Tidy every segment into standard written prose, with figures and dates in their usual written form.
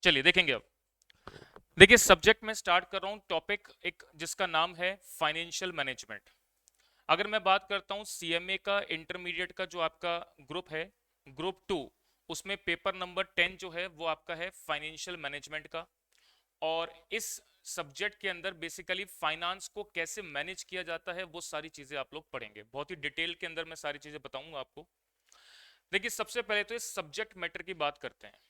चलिए देखेंगे अब। देखिए सब्जेक्ट में स्टार्ट कर रहा हूँ, टॉपिक एक जिसका नाम है फाइनेंशियल मैनेजमेंट। अगर मैं बात करता हूँ सीएमए का इंटरमीडिएट का जो आपका ग्रुप है, ग्रुप टू, उसमें पेपर नंबर 10 जो है वो आपका है फाइनेंशियल मैनेजमेंट का। और इस सब्जेक्ट के अंदर बेसिकली फाइनेंस को कैसे मैनेज किया जाता है वो सारी चीजें आप लोग पढ़ेंगे, बहुत ही डिटेल के अंदर मैं सारी चीजें बताऊंगा आपको। देखिए सबसे पहले तो इस सब्जेक्ट मैटर की बात करते हैं।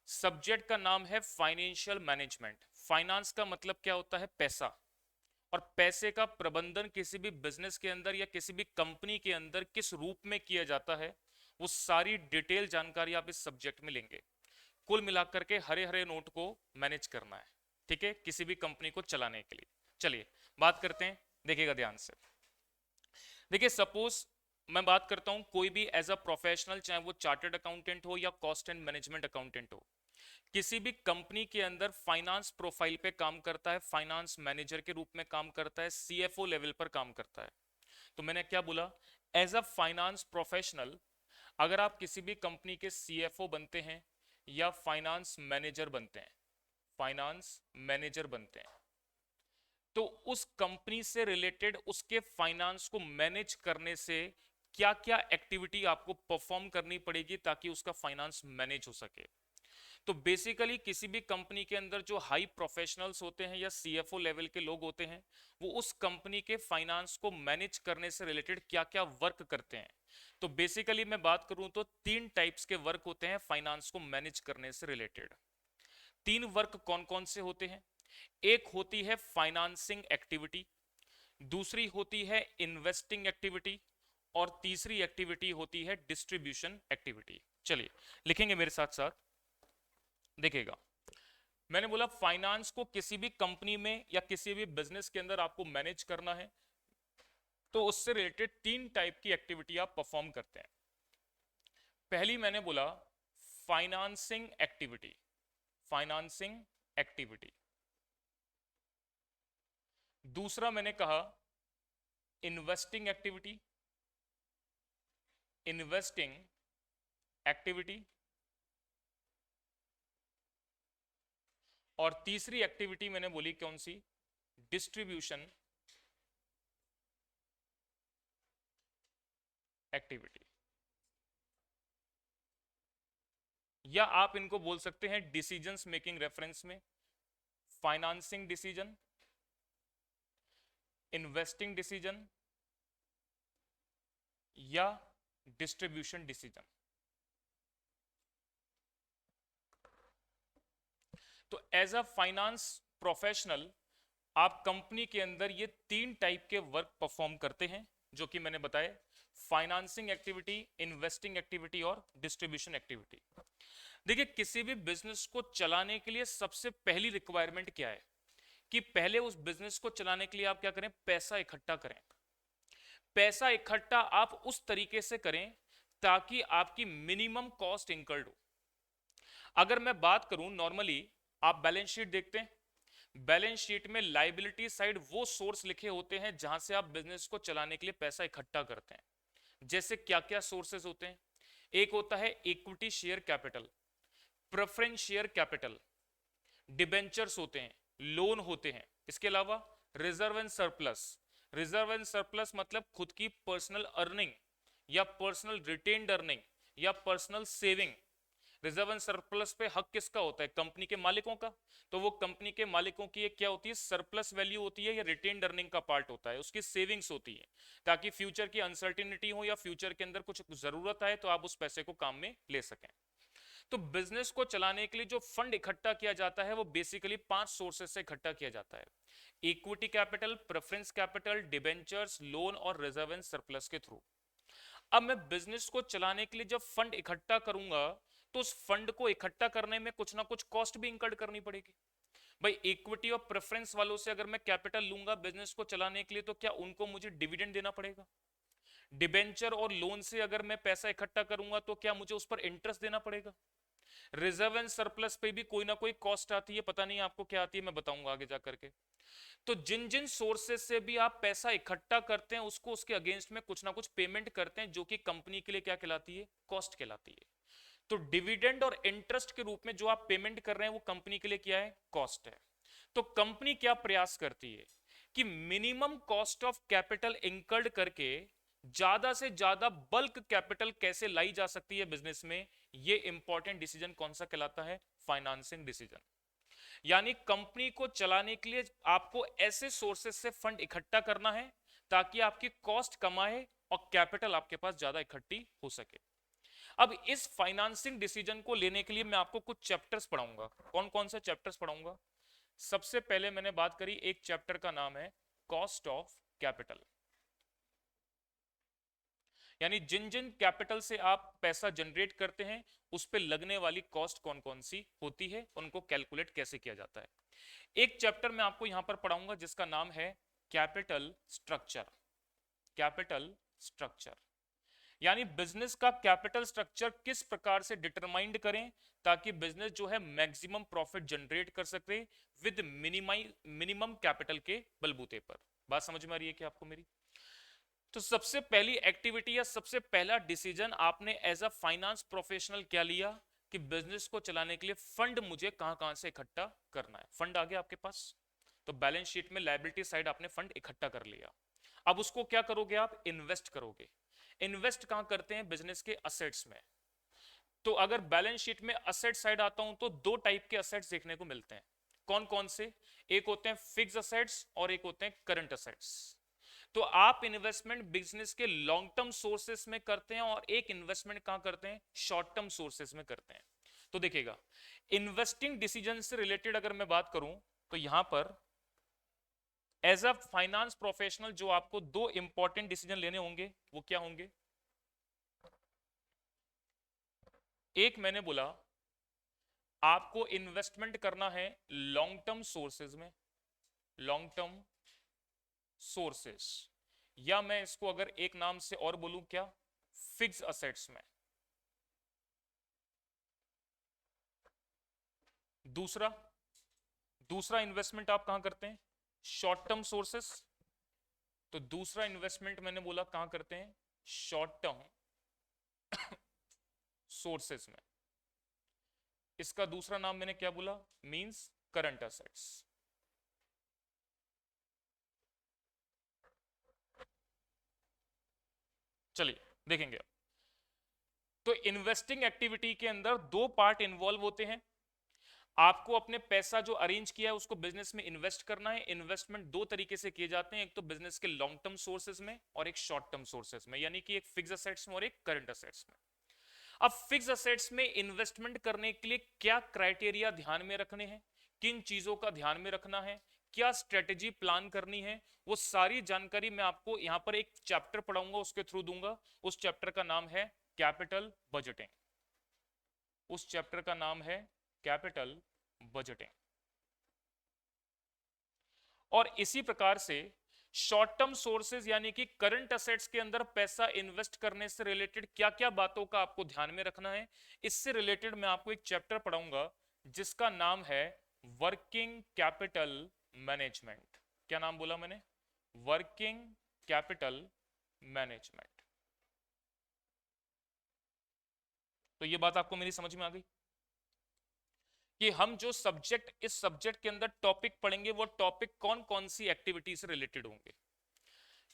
सब्जेक्ट का नाम है फाइनेंशियल मैनेजमेंट। फाइनेंस का मतलब क्या होता है? पैसा। और पैसे का प्रबंधन किसी भी बिजनेस के अंदर या किसी भी कंपनी के अंदर किस रूप में किया जाता है, वो सारी डिटेल जानकारी आप इस सब्जेक्ट में लेंगे। कुल मिलाकर के हरे हरे नोट को मैनेज करना है, ठीक है, किसी भी कंपनी को चलाने के लिए। चलिए बात करते हैं, देखिएगा ध्यान से। देखिए सपोज मैं बात करता हूं कोई भी एज अ प्रोफेशनल, चाहे वो चार्टर्ड अकाउंटेंट हो या कॉस्ट एंड मैनेजमेंट अकाउंटेंट हो, किसी भी कंपनी के अंदर फाइनेंस प्रोफाइल पे काम करता है, फाइनेंस मैनेजर के रूप में काम करता है, सीएफओ लेवल पर काम करता है। तो मैंने क्या बोला? एज अ फाइनेंस प्रोफेशनल अगर आप किसी भी कंपनी के सीएफओ बनते हैं या फाइनेंस मैनेजर बनते हैं, फाइनेंस मैनेजर बनते हैं, तो उस कंपनी से रिलेटेड उसके फाइनेंस को मैनेज करने से क्या क्या एक्टिविटी आपको परफॉर्म करनी पड़ेगी ताकि उसका फाइनेंस मैनेज हो सके। तो बेसिकली किसी भी कंपनी के अंदर जो हाई प्रोफेशनल्स होते हैं या सीएफओ लेवल के लोग होते हैं, वो उस कंपनी के फाइनेंस को मैनेज करने से रिलेटेड क्या क्या वर्क करते हैं। तो बेसिकली मैं बात करूं तो तीन टाइप्स के वर्क होते हैं फाइनेंस को मैनेज करने से रिलेटेड। तीन वर्क कौन कौन से होते हैं? एक होती है फाइनेंसिंग एक्टिविटी, दूसरी होती है इन्वेस्टिंग एक्टिविटी, और तीसरी एक्टिविटी होती है डिस्ट्रीब्यूशन एक्टिविटी। चलिए लिखेंगे मेरे साथ साथ, देखिएगा। मैंने बोला फाइनेंस को किसी भी कंपनी में या किसी भी बिजनेस के अंदर आपको मैनेज करना है, तो उससे रिलेटेड तीन टाइप की एक्टिविटी आप परफॉर्म करते हैं। पहली मैंने बोला फाइनेंसिंग एक्टिविटी, फाइनेंसिंग एक्टिविटी। दूसरा मैंने कहा इन्वेस्टिंग एक्टिविटी, इन्वेस्टिंग एक्टिविटी। और तीसरी एक्टिविटी मैंने बोली कौन सी? डिस्ट्रीब्यूशन एक्टिविटी, या आप इनको बोल सकते हैं डिसीजंस मेकिंग रेफरेंस में। फाइनेंसिंग डिसीजन, इन्वेस्टिंग डिसीजन या डिस्ट्रीब्यूशन डिसीजन। तो एज अ फाइनेंस प्रोफेशनल आप कंपनी के अंदर ये तीन टाइप के वर्क परफॉर्म करते हैं जो कि मैंने बताए, फाइनेंसिंग एक्टिविटी, इन्वेस्टिंग एक्टिविटी और डिस्ट्रीब्यूशन एक्टिविटी। देखिए किसी भी बिजनेस को चलाने के लिए सबसे पहली रिक्वायरमेंट क्या है कि पहले उस बिजनेस को चलाने के लिए आप क्या करें? पैसा इकट्ठा करें। पैसा इकट्ठा आप उस तरीके से करें ताकि आपकी मिनिमम कॉस्ट इंकर्ड हो। अगर मैं बात करूं नॉर्मली, आप बैलेंस शीट देखते हैं, बैलेंस शीट में लाइबिलिटी साइड वो सोर्स लिखे होते हैं जहां से आप बिजनेस को चलाने के लिए पैसा इकट्ठा करते हैं। जैसे क्या क्या सोर्सेज होते हैं? एक होता है equity share capital, preference share capital, debentures होते हैं, लोन होते हैं। इसके अलावा reserve and surplus. Reserve and surplus मतलब खुद की पर्सनल अर्निंग या पर्सनल रिटेन्ड अर्निंग या personal saving. Reserve and surplus पे हक किसका होता है? कंपनी के मालिकों का। तो वो कंपनी के मालिकों की एक क्या होती है? सरप्लस वैल्यू होती है या रिटेन्ड अर्निंग का पार्ट होता है, उसकी सेविंग्स होती है, ताकि फ्यूचर की अनसर्टिनिटी हो या फ्यूचर के अंदर कुछ जरूरत आए तो आप उस पैसे को काम में ले सकें। तो बिजनेस को चलाने के लिए जो फंड इकट्ठा किया जाता है वो बेसिकली पांच सोर्सेस से इकट्ठा किया जाता है: equity capital, preference capital, debentures, loan और रिजर्व एंड सरप्लस के थ्रू। अब मैं बिजनेस को चलाने के लिए जब फंड इकट्ठा करूंगा तो उस फंड को इकट्ठा करने में कुछ ना कुछ कॉस्ट भी इंकर्ड करनी पड़ेगी। भाई इक्विटी और प्रेफरेंस वालों से अगर मैं कैपिटल लूंगा बिजनेस को चलाने के लिए, तो क्या उनको मुझे डिविडेंड देना पड़ेगा? डिबेंचर और लोन से अगर मैं पैसा इकट्ठा करूंगा तो क्या मुझे उस पर इंटरेस्ट देना पड़ेगा? रिजर्व एंड सरप्लस पे भी कोई ना कोई कॉस्ट आती है, पता नहीं आपको क्या आती है, मैं बताऊंगा आगे जाकर के। तो जिन जिन सोर्सेज से भी आप पैसा इकट्ठा करते हैं उसको उसके अगेंस्ट में कुछ ना कुछ पेमेंट करते हैं, जो कि कंपनी के लिए क्या कहलाती है? कॉस्ट कहलाती है। तो डिविडेंड और इंटरेस्ट के रूप में जो आप पेमेंट कर रहे हैं वो कंपनी के लिए क्या है, कॉस्ट है। तो कंपनी क्या प्रयास करती है कि minimum cost of capital incurred करके ज्यादा से ज्यादा बल्क कैपिटल कैसे लाई जा सकती है बिजनेस में। ये इंपॉर्टेंट डिसीजन कौन सा कहलाता है, फाइनेंसिंग डिसीजन। यानी कंपनी को चलाने के लिए आपको ऐसे सोर्सेस से फंड इकट्ठा करना है ताकि आपकी कॉस्ट कम आए और कैपिटल आपके पास ज्यादा इकट्ठी हो सके। अब इस फाइनेंसिंग डिसीजन को लेने के लिए मैं आपको कुछ चैप्टर्स पढ़ाऊंगा। कौन कौन से चैप्टर्स पढ़ाऊंगा? सबसे पहले मैंने बात करी, एक चैप्टर का नाम है कॉस्ट ऑफ कैपिटल, यानी जिन जिन कैपिटल से आप पैसा जनरेट करते हैं उस पे लगने वाली कॉस्ट कौन कौन सी होती है, उनको कैलकुलेट कैसे किया जाता है। एक चैप्टर मैं आपको यहां पर पढ़ाऊंगा जिसका नाम है कैपिटल स्ट्रक्चर। कैपिटल स्ट्रक्चर यानी बिजनेस का कैपिटल स्ट्रक्चर किस प्रकार से डिटरमाइंड करें ताकि बिजनेस जो है मैक्सिमम प्रॉफिट जनरेट कर सके विद मिनिमम कैपिटल के बलबूते पर। बात समझ में आ रही है क्या आपको मेरी? तो सबसे पहली एक्टिविटी या सबसे पहला डिसीजन आपने एज अ फाइनेंस प्रोफेशनल क्या लिया कि बिजनेस को चलाने के लिए फंड मुझे कहां कहां से इकट्ठा करना है। फंड आ गया आपके पास, तो बैलेंस शीट में लायबिलिटी साइड आपने फंड इकट्ठा कर लिया। अब उसको क्या करोगे, आप इन्वेस्ट करोगे। इन्वेस्ट कहां करते हैं, बिजनेस के असेट्स में। तो अगर बैलेंस शीट में असेट साइड आता हूं तो दो टाइप के असेट्स देखने को मिलते हैं। कौन कौन से? एक होते हैं फिक्स असेट्स और एक होते हैं करंट असेट्स। तो आप इन्वेस्टमेंट बिजनेस के लॉन्ग टर्म सोर्सेस में करते हैं और एक इन्वेस्टमेंट कहां करते हैं, शॉर्ट टर्म सोर्सेस में करते हैं। तो देखिएगा, इन्वेस्टिंग डिसीजन से रिलेटेड अगर मैं बात करूं तो यहां पर एज अ फाइनेंस प्रोफेशनल जो आपको दो इंपॉर्टेंट डिसीजन लेने होंगे वो क्या होंगे। एक मैंने बोला आपको इन्वेस्टमेंट करना है लॉन्ग टर्म सोर्सेज में, लॉन्ग टर्म सोर्सेस, या मैं इसको अगर एक नाम से और बोलूं क्या, फिक्स असेट्स में। दूसरा दूसरा इन्वेस्टमेंट आप कहां करते हैं, शॉर्ट टर्म सोर्सेस। तो दूसरा इन्वेस्टमेंट मैंने बोला कहां करते हैं, शॉर्ट टर्म सोर्सेस में। इसका दूसरा नाम मैंने क्या बोला, मींस करंट असेट्स। चलिए देखेंगे। तो इन्वेस्टिंग एक्टिविटी के अंदर दो पार्ट इन्वॉल्व होते हैं। आपको अपने पैसा जो अरेंज किया है उसको बिजनेस में इन्वेस्ट करना है। इन्वेस्टमेंट दो तरीके से किए जाते हैं, एक तो बिजनेस के लॉन्ग टर्म सोर्सेज में और एक शॉर्ट टर्म सोर्सेज में, यानी कि एक फिक्स असेट्स में और एक करंट असेट्स में। अब फिक्स असेट्स में इन्वेस्टमेंट करने के लिए क्या क्राइटेरिया ध्यान में रखने हैं, किन चीजों का ध्यान में रखना है, क्या स्ट्रेटेजी प्लान करनी है, वो सारी जानकारी मैं आपको यहां पर एक चैप्टर पढ़ाऊंगा उसके थ्रू दूंगा। उस चैप्टर का नाम है कैपिटल बजटिंग। उस चैप्टर का नाम है कैपिटल बजटिंग। और इसी प्रकार से शॉर्ट टर्म सोर्सेज यानी कि करंट असेट्स के अंदर पैसा इन्वेस्ट करने से रिलेटेड क्या क्या बातों का आपको ध्यान में रखना है, इससे रिलेटेड मैं आपको एक चैप्टर पढ़ाऊंगा जिसका नाम है वर्किंग कैपिटल मैनेजमेंट। क्या नाम बोला मैंने, वर्किंग कैपिटल मैनेजमेंट। तो ये बात आपको मेरी समझ में आ गई कि हम जो सब्जेक्ट इस सब्जेक्ट के अंदर टॉपिक पढ़ेंगे वो टॉपिक कौन कौन सी एक्टिविटी से रिलेटेड होंगे।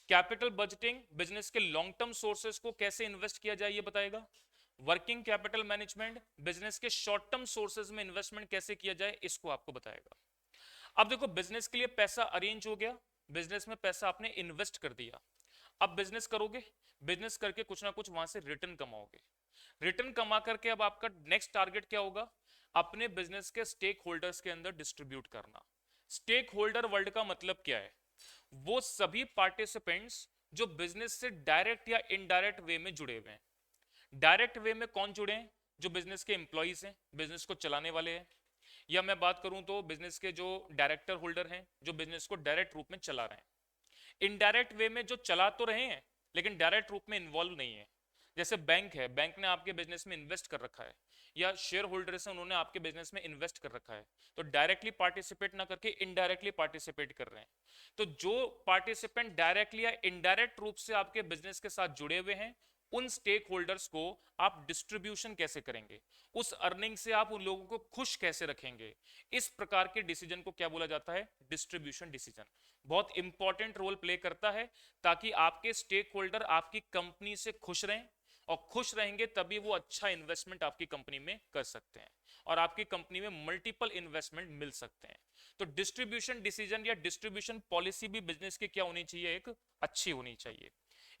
कैपिटल बजटिंग बिजनेस के लॉन्ग टर्म सोर्सेस को कैसे इन्वेस्ट किया जाए ये बताएगा। वर्किंग कैपिटल मैनेजमेंट बिजनेस के शॉर्ट टर्म सोर्सेज में इन्वेस्टमेंट कैसे किया जाए इसको आपको बताएगा। अब देखो, बिजनेस के लिए पैसा अरेंज हो गया, बिजनेस में पैसा आपने इन्वेस्ट कर दिया। अब बिजनेस करोगे, बिजनेस करके कुछ ना कुछ वहां से रिटर्न कमाओगे। रिटर्न कमा करके अब आपका नेक्स्ट टारगेट क्या होगा, अपने बिजनेस के स्टेक होल्डर्स के अंदर डिस्ट्रीब्यूट करना। स्टेक होल्डर वर्ल्ड का मतलब क्या है, वो सभी पार्टिसिपेंट्स जो बिजनेस से डायरेक्ट या इनडायरेक्ट वे में जुड़े हुए हैं। डायरेक्ट वे में कौन जुड़े हैं, जो बिजनेस के एम्प्लॉइज हैं, बिजनेस को चलाने वाले हैं, या मैं बात करूं तो बिजनेस के जो डायरेक्टर होल्डर हैं जो बिजनेस को डायरेक्ट रूप में चला रहे हैं। इनडायरेक्ट वे में जो चला तो रहे हैं लेकिन डायरेक्ट रूप में इन्वॉल्व नहीं है। जैसे बैंक है, बैंक ने आपके बिजनेस में इन्वेस्ट कर रखा है, या शेयर होल्डर्स हैं उन्होंने आपके बिजनेस में इन्वेस्ट कर रखा है, तो डायरेक्टली पार्टिसिपेट ना करके इनडायरेक्टली पार्टिसिपेट कर रहे हैं। तो जो पार्टिसिपेंट डायरेक्टली या इनडायरेक्ट रूप से आपके बिजनेस के साथ जुड़े हुए हैं उन स्टेक होल्डर्स को आप डिस्ट्रीब्यूशन कैसे करेंगे, उस अर्निंग से आप उन लोगों को खुश कैसे रखेंगे, इस प्रकार के डिसीजन को क्या बोला जाता है, डिस्ट्रीब्यूशन डिसीजन। बहुत इंपॉर्टेंट रोल प्ले करता है, ताकि आपके स्टेक होल्डर आपकी कंपनी से खुश रहें, और खुश रहेंगे तभी वो अच्छा इन्वेस्टमेंट आपकी कंपनी में कर सकते हैं, और आपकी कंपनी में मल्टीपल इन्वेस्टमेंट मिल सकते हैं। तो डिस्ट्रीब्यूशन डिसीजन या डिस्ट्रीब्यूशन पॉलिसी भी बिजनेस की क्या होनी चाहिए, एक अच्छी होनी चाहिए।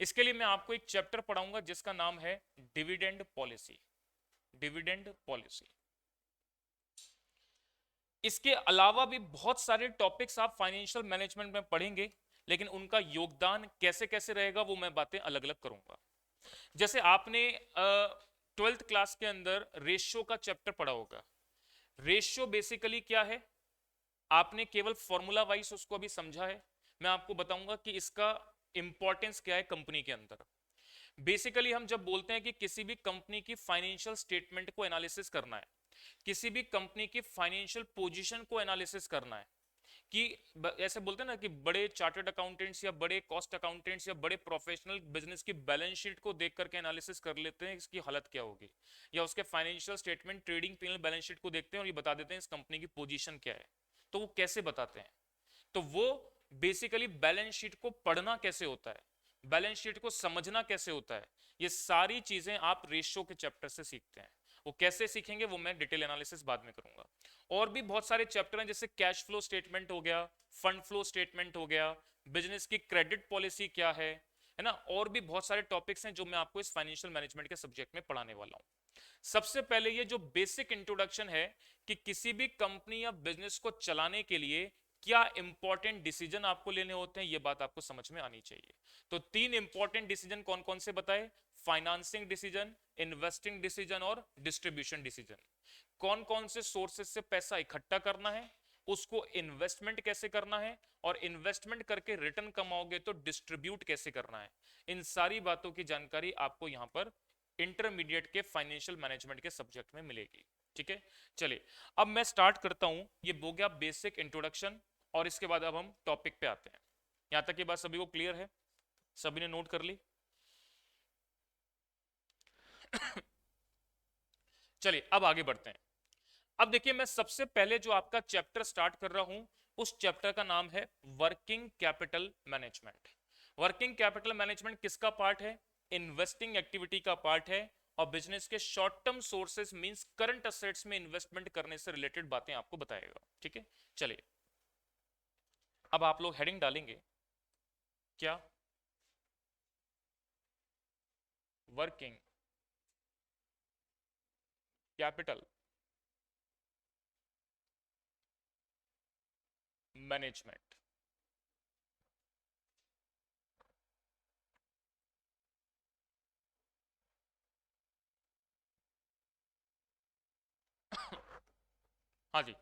इसके लिए मैं आपको एक चैप्टर पढ़ाऊंगा जिसका नाम है डिविडेंड पॉलिसी। Dividend policy. इसके अलावा भी बहुत सारे टॉपिक्स आप फाइनेंशियल मैनेजमेंट में पढ़ेंगे, लेकिन उनका योगदान कैसे कैसे रहेगा वो मैं बातें अलग अलग करूंगा। जैसे आपने 12th क्लास के अंदर रेशियो का चैप्टर पढ़ा होगा। रेशियो बेसिकली क्या है, आपने केवल फॉर्मूला वाइज उसको अभी समझा है। मैं आपको बताऊंगा कि इसका इंपॉर्टेंस क्या है कंपनी के अंदर। बेसिकली हम जब बोलते हैं कि किसी भी कंपनी की फाइनेंशियल स्टेटमेंट को एनालिसिस करना है, किसी भी कंपनी की फाइनेंशियल पोजीशन को एनालिसिस करना है, कि ऐसे बोलते हैं ना कि बड़े चार्टर्ड अकाउंटेंट्स या बड़े कॉस्ट अकाउंटेंट्स या बड़े प्रोफेशनल बिजनेस की बैलेंस शीट को देख करके एनालिसिस कर लेते हैं इसकी हालत क्या होगी, या उसके financial statement trading P balance sheet को देखते हैं और ये बता देते हैं इस कंपनी की पोजीशन क्या है। तो वो कैसे बताते हैं, तो वो बेसिकली बैलेंस शीट को पढ़ना कैसे होता है, बैलेंस शीट को समझना कैसे होता है, ये सारी चीजें आप रेशियो के चैप्टर से सीखते हैं। वो कैसे सीखेंगे वो मैं डिटेल एनालिसिस बाद में करूंगा। और भी बहुत सारे चैप्टर हैं, जैसे कैश फ्लो स्टेटमेंट हो गया, फंड फ्लो स्टेटमेंट हो गया, बिजनेस की क्रेडिट पॉलिसी क्या है ना, और भी बहुत सारे टॉपिक्स हैं जो मैं आपको इस फाइनेंशियल मैनेजमेंट के सब्जेक्ट में पढ़ाने वाला हूं। सबसे पहले ये जो बेसिक इंट्रोडक्शन है कि किसी भी कंपनी या बिजनेस को चलाने के लिए क्या इंपॉर्टेंट डिसीजन आपको लेने होते हैं, ये बात आपको समझ में आनी चाहिए। तो 3 इंपॉर्टेंट डिसीजन कौन कौन से बताए, फाइनेंसिंग डिसीजन, इन्वेस्टिंग डिसीजन और डिस्ट्रीब्यूशन डिसीजन। कौन कौन से सोर्सेस से पैसा इकट्ठा करना है, उसको इन्वेस्टमेंट कैसे करना है, और इन्वेस्टमेंट करके रिटर्न कमाओगे तो डिस्ट्रीब्यूट कैसे करना है। इन सारी बातों की जानकारी आपको यहां पर इंटरमीडिएट के फाइनेंशियल मैनेजमेंट के सब्जेक्ट में मिलेगी। ठीक है, चलिए अब मैं स्टार्ट करता हूं। ये हो गया बेसिक इंट्रोडक्शन, और इसके बाद अब हम टॉपिक पे आते हैं। यहां तक की बात सभी को क्लियर है, सभी ने नोट कर ली? चलिए अब आगे बढ़ते हैं। अब देखिए मैं सबसे पहले जो आपका चैप्टर स्टार्ट कर रहा हूं, उस चैप्टर का नाम है working capital management. Working capital management किसका पार्ट है, इन्वेस्टिंग एक्टिविटी का पार्ट है, और बिजनेस के short term sources means current assets में इन्वेस्टमेंट करने से रिलेटेड बातें आपको बताएगा। ठीक है, चलिए अब आप लोग हेडिंग डालेंगे क्या, वर्किंग कैपिटल मैनेजमेंट। हाँ जी,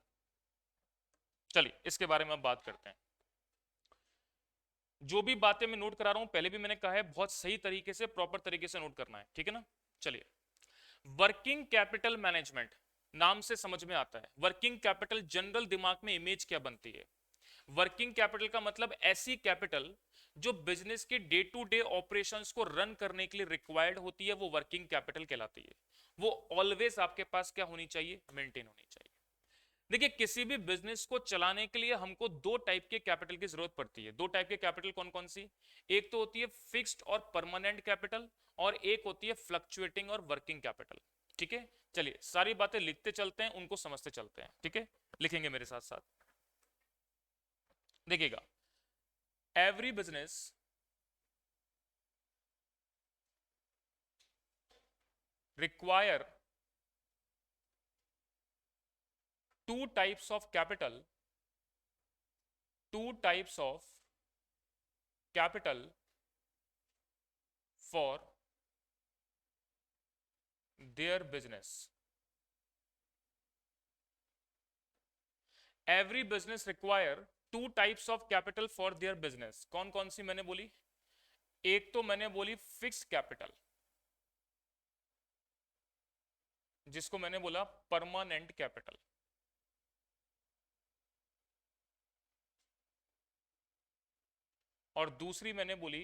चलिए इसके बारे में अब बात करते हैं। जो भी बातें मैं नोट करा रहा हूं, पहले भी मैंने कहा है बहुत सही तरीके से प्रॉपर तरीके से नोट करना है, ठीक है ना। चलिए वर्किंग कैपिटल मैनेजमेंट नाम से समझ में आता है, वर्किंग कैपिटल जनरल दिमाग में इमेज क्या बनती है। वर्किंग कैपिटल का मतलब ऐसी कैपिटल जो बिजनेस के डे टू डे ऑपरेशंस को रन करने के लिए रिक्वायर्ड होती है, वो वर्किंग कैपिटल कहलाती है। वो ऑलवेज आपके पास क्या होनी चाहिए, मेंटेन होनी चाहिए। देखिए किसी भी बिजनेस को चलाने के लिए हमको दो टाइप के कैपिटल की जरूरत पड़ती है। दो टाइप के कैपिटल कौन कौन सी, एक तो होती है फिक्स्ड और परमानेंट कैपिटल, और एक होती है फ्लक्चुएटिंग और वर्किंग कैपिटल। ठीक है, चलिए सारी बातें लिखते चलते हैं, उनको समझते चलते हैं। ठीक है, लिखेंगे मेरे साथ साथ, देखिएगा। Every business require two types of capital, two types of capital for their business. Every business require two types of capital for their business. कौन कौन सी मैंने बोली, एक तो मैंने बोली फिक्स्ड कैपिटल, जिसको मैंने बोला परमानेंट कैपिटल, और दूसरी मैंने बोली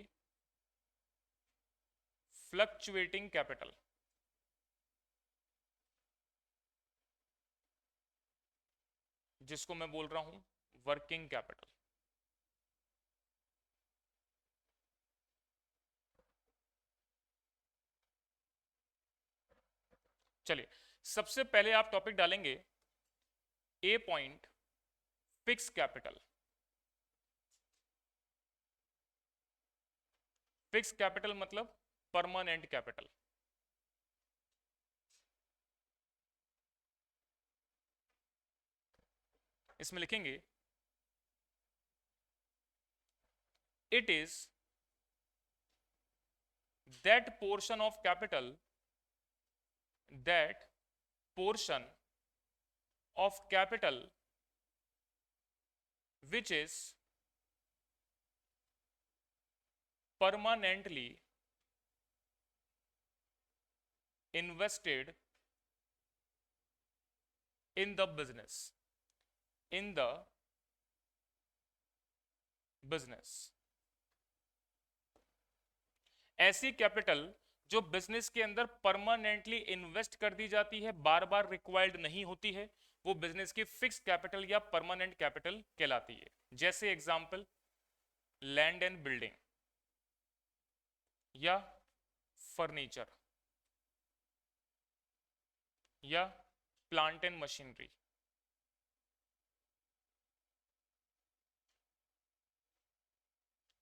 फ्लक्चुएटिंग कैपिटल, जिसको मैं बोल रहा हूं वर्किंग कैपिटल। चलिए, सबसे पहले आप टॉपिक डालेंगे a point, fix capital. Fix capital मतलब परमानेंट कैपिटल। इसमें लिखेंगे it is that portion of capital, that portion of capital which is permanently invested in the business, in the business। ऐसी capital जो बिजनेस के अंदर permanently invest कर दी जाती है, बार बार रिक्वायर्ड नहीं होती है, वो बिजनेस की फिक्स कैपिटल या परमानेंट कैपिटल कहलाती है। जैसे एग्जांपल लैंड एंड बिल्डिंग या फर्नीचर या प्लांट एंड मशीनरी।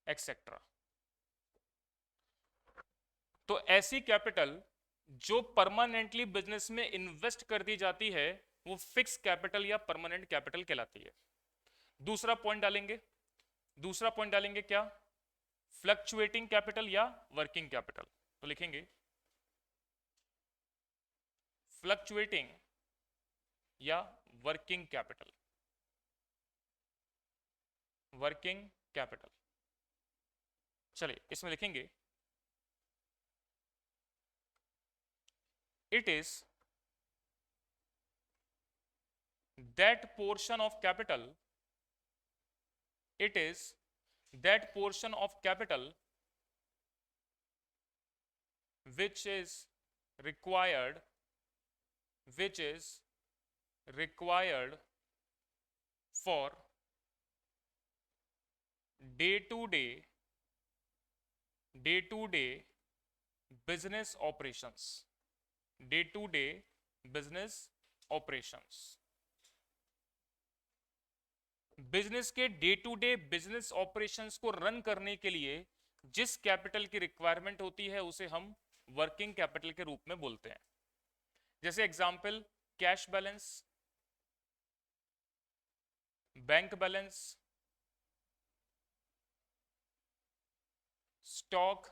एक्सेट्रा। तो ऐसी कैपिटल जो परमानेंटली बिजनेस में इन्वेस्ट कर दी जाती है वो फिक्स कैपिटल या परमानेंट कैपिटल कहलाती है। दूसरा पॉइंट डालेंगे क्या? फ्लक्चुएटिंग कैपिटल या वर्किंग कैपिटल। तो लिखेंगे फ्लक्चुएटिंग या वर्किंग कैपिटल, वर्किंग कैपिटल। चलिए, इसमें लिखेंगे it is that portion of capital, it is that portion of capital which is required, which is required for day to day business operations, day to day business operations. Business के day to day business operations को run करने के लिए जिस capital की requirement होती है उसे हम वर्किंग कैपिटल के रूप में बोलते हैं। जैसे example cash balance, bank balance, stock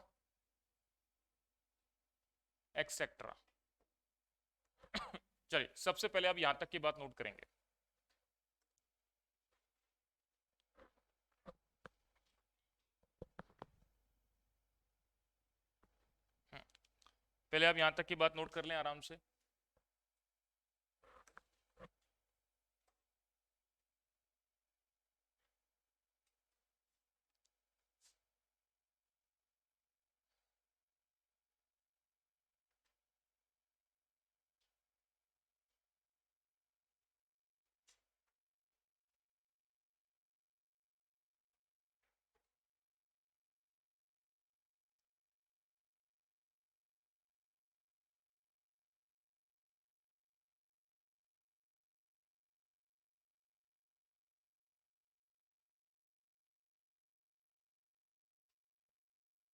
etcetera. चलिए, सबसे पहले आप यहां तक की बात नोट करेंगे। पहले आप यहां तक की बात नोट कर लें आराम से।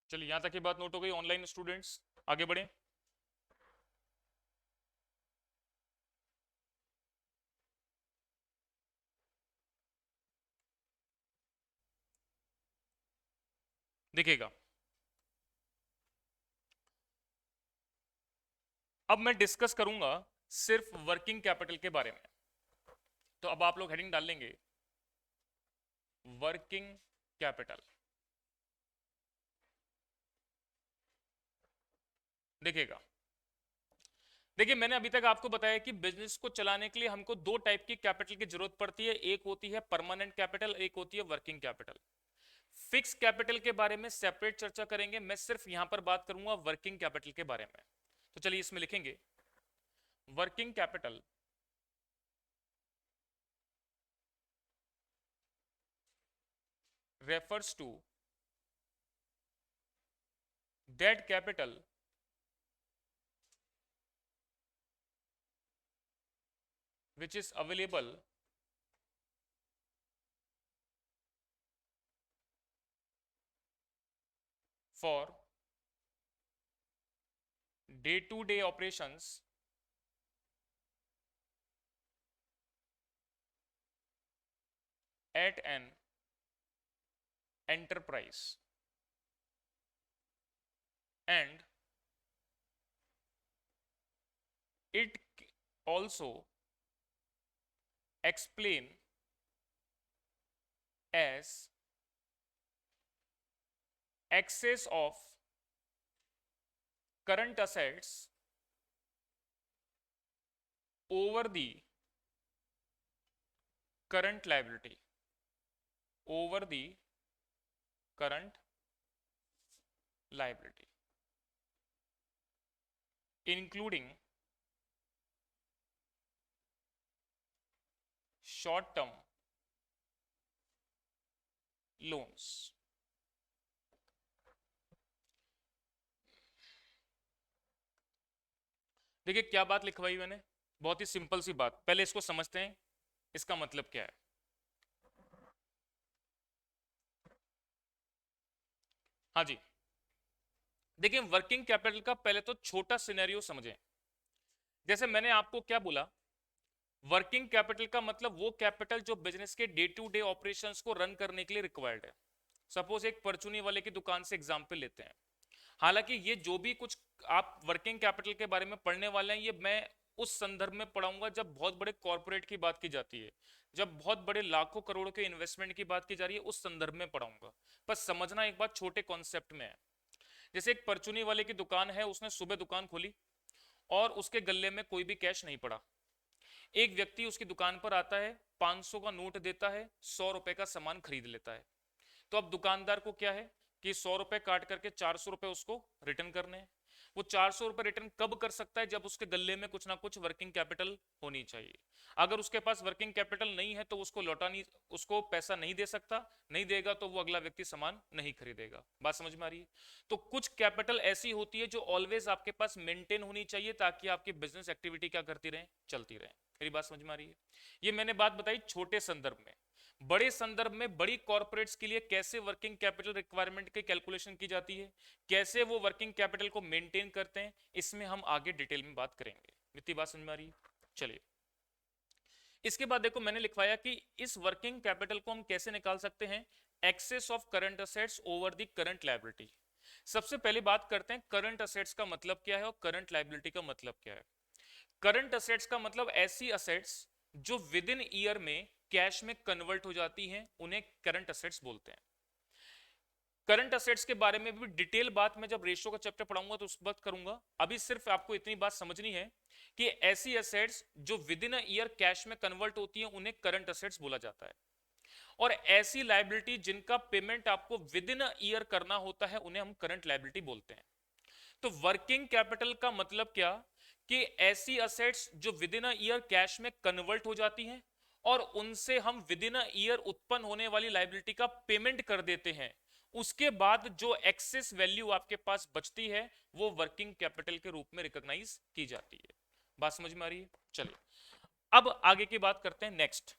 चलिए, यहां तक की बात नोट हो गई। ऑनलाइन स्टूडेंट्स आगे बढ़े। देखिएगा, अब मैं डिस्कस करूंगा सिर्फ वर्किंग कैपिटल के बारे में। तो अब आप लोग हेडिंग डाल लेंगे वर्किंग कैपिटल। देखिएगा, देखिए मैंने अभी तक आपको बताया कि बिजनेस को चलाने के लिए हमको दो टाइप की कैपिटल की जरूरत पड़ती है। एक होती है परमानेंट कैपिटल, एक होती है वर्किंग कैपिटल। फिक्स कैपिटल के बारे में सेपरेट चर्चा करेंगे, मैं सिर्फ यहां पर बात करूंगा वर्किंग कैपिटल के बारे में। तो चलिए इसमें लिखेंगे working capital refers to that capital which is available for day-to-day operations at an enterprise and it also explain as excess of current assets over the current liability, over the current liability, including short term loans। देखिए क्या बात लिखवाई मैंने, बहुत ही simple सी बात, पहले इसको समझते हैं इसका मतलब क्या है। हाँ जी, देखिए वर्किंग कैपिटल का पहले तो छोटा सिनेरियो समझें। जैसे मैंने आपको क्या बोला, वर्किंग कैपिटल का मतलब वो कैपिटल जो बिजनेस के डे टू डे ऑपरेशंस को रन करने के लिए रिक्वायर्ड है। सपोज एक परचूनी वाले की दुकान से एग्जांपल लेते हैं। हालांकि ये जो भी कुछ आप वर्किंग कैपिटल के बारे में पढ़ने वाले हैं, ये मैं उस संदर्भ में पढ़ाऊंगा जब बहुत बड़े कॉर्पोरेट की बात की जाती है, जब बहुत बड़े लाखों करोड़ों के इन्वेस्टमेंट की बात की जा रही है, उस संदर्भ में पढ़ाऊंगा। पर समझना एक बात छोटे कॉन्सेप्ट में है। जैसे एक परचूनी वाले की दुकान है, उसने सुबह दुकान खोली और उसके गले में कोई भी कैश नहीं पड़ा। एक व्यक्ति उसकी दुकान पर आता है, 500 का नोट देता है, 100 रुपए का सामान खरीद लेता है। तो अब दुकानदार को क्या है कि 100 रुपए काट करके 400 रुपए उसको रिटर्न करने हैं। वो 400 रुपए रिटर्न कब कर सकता है, जब उसके गले में कुछ ना कुछ वर्किंग कैपिटल होनी चाहिए। अगर उसके पास वर्किंग कैपिटल नहीं है तो उसको लौटा नहीं, उसको पैसा नहीं दे सकता, नहीं देगा तो वो अगला व्यक्ति सामान नहीं खरीदेगा। बात समझ में आ रही है? तो कुछ कैपिटल ऐसी होती है जो ऑलवेज आपके पास मेंटेन होनी चाहिए ताकि आपकी बिजनेस एक्टिविटी क्या करती रहे, चलती रहे। मेरी बात समझ में आ रही है? ये मैंने बात बताई छोटे संदर्भ में। बड़े संदर्भ में बड़ी कॉर्पोरेट्स के लिए कैसे वर्किंग कैपिटल रिक्वायरमेंट की कैलकुलेशन की जाती है, कैसे वो वर्किंग कैपिटल को मेंटेन करते हैं, इसमें हम आगे डिटेल में बात करेंगे। इतनी बात समझ में आ रही है? चलिए इसके बाद देखो मैंने लिखवाया कि इस वर्किंग कैपिटल को हम कैसे निकाल सकते हैं, excess of current assets over the current liability. सबसे पहले बात करते हैं करंट असेट्स का मतलब क्या है और करंट लायबिलिटी का मतलब क्या है। करंट असेट्स का मतलब ऐसी असेट्स जो विद इन ईयर में कैश में कन्वर्ट हो जाती हैं, उन्हें करंट असेट्स बोलते हैं। करंट असेट्स के बारे में भी डिटेल बात मैं जब रेशियो का चैप्टर पढ़ाऊंगा तो उस बात करूंगा। अभी सिर्फ आपको इतनी बात समझनी है कि ऐसी असेट्स जो विद इन ईयर कैश में कन्वर्ट होती हैं उन्हें करंट असेट्स बोला जाता है, और ऐसी लायबिलिटी जिनका पेमेंट आपको विद इन ईयर करना होता है उन्हें हम करंट लायबिलिटी बोलते हैं। तो वर्किंग कैपिटल का मतलब क्या कि ऐसी असेट्स जो विद इन ईयर कैश में कन्वर्ट हो जाती हैं और उनसे हम विद इन ईयर उत्पन्न होने वाली लायबिलिटी का पेमेंट कर देते हैं, उसके बाद जो एक्सेस वैल्यू आपके पास बचती है वो वर्किंग कैपिटल के रूप में रिकॉग्नाइज की जाती है। बात समझ में आ रही है? चलिए अब आगे की बात करते हैं नेक्स्ट।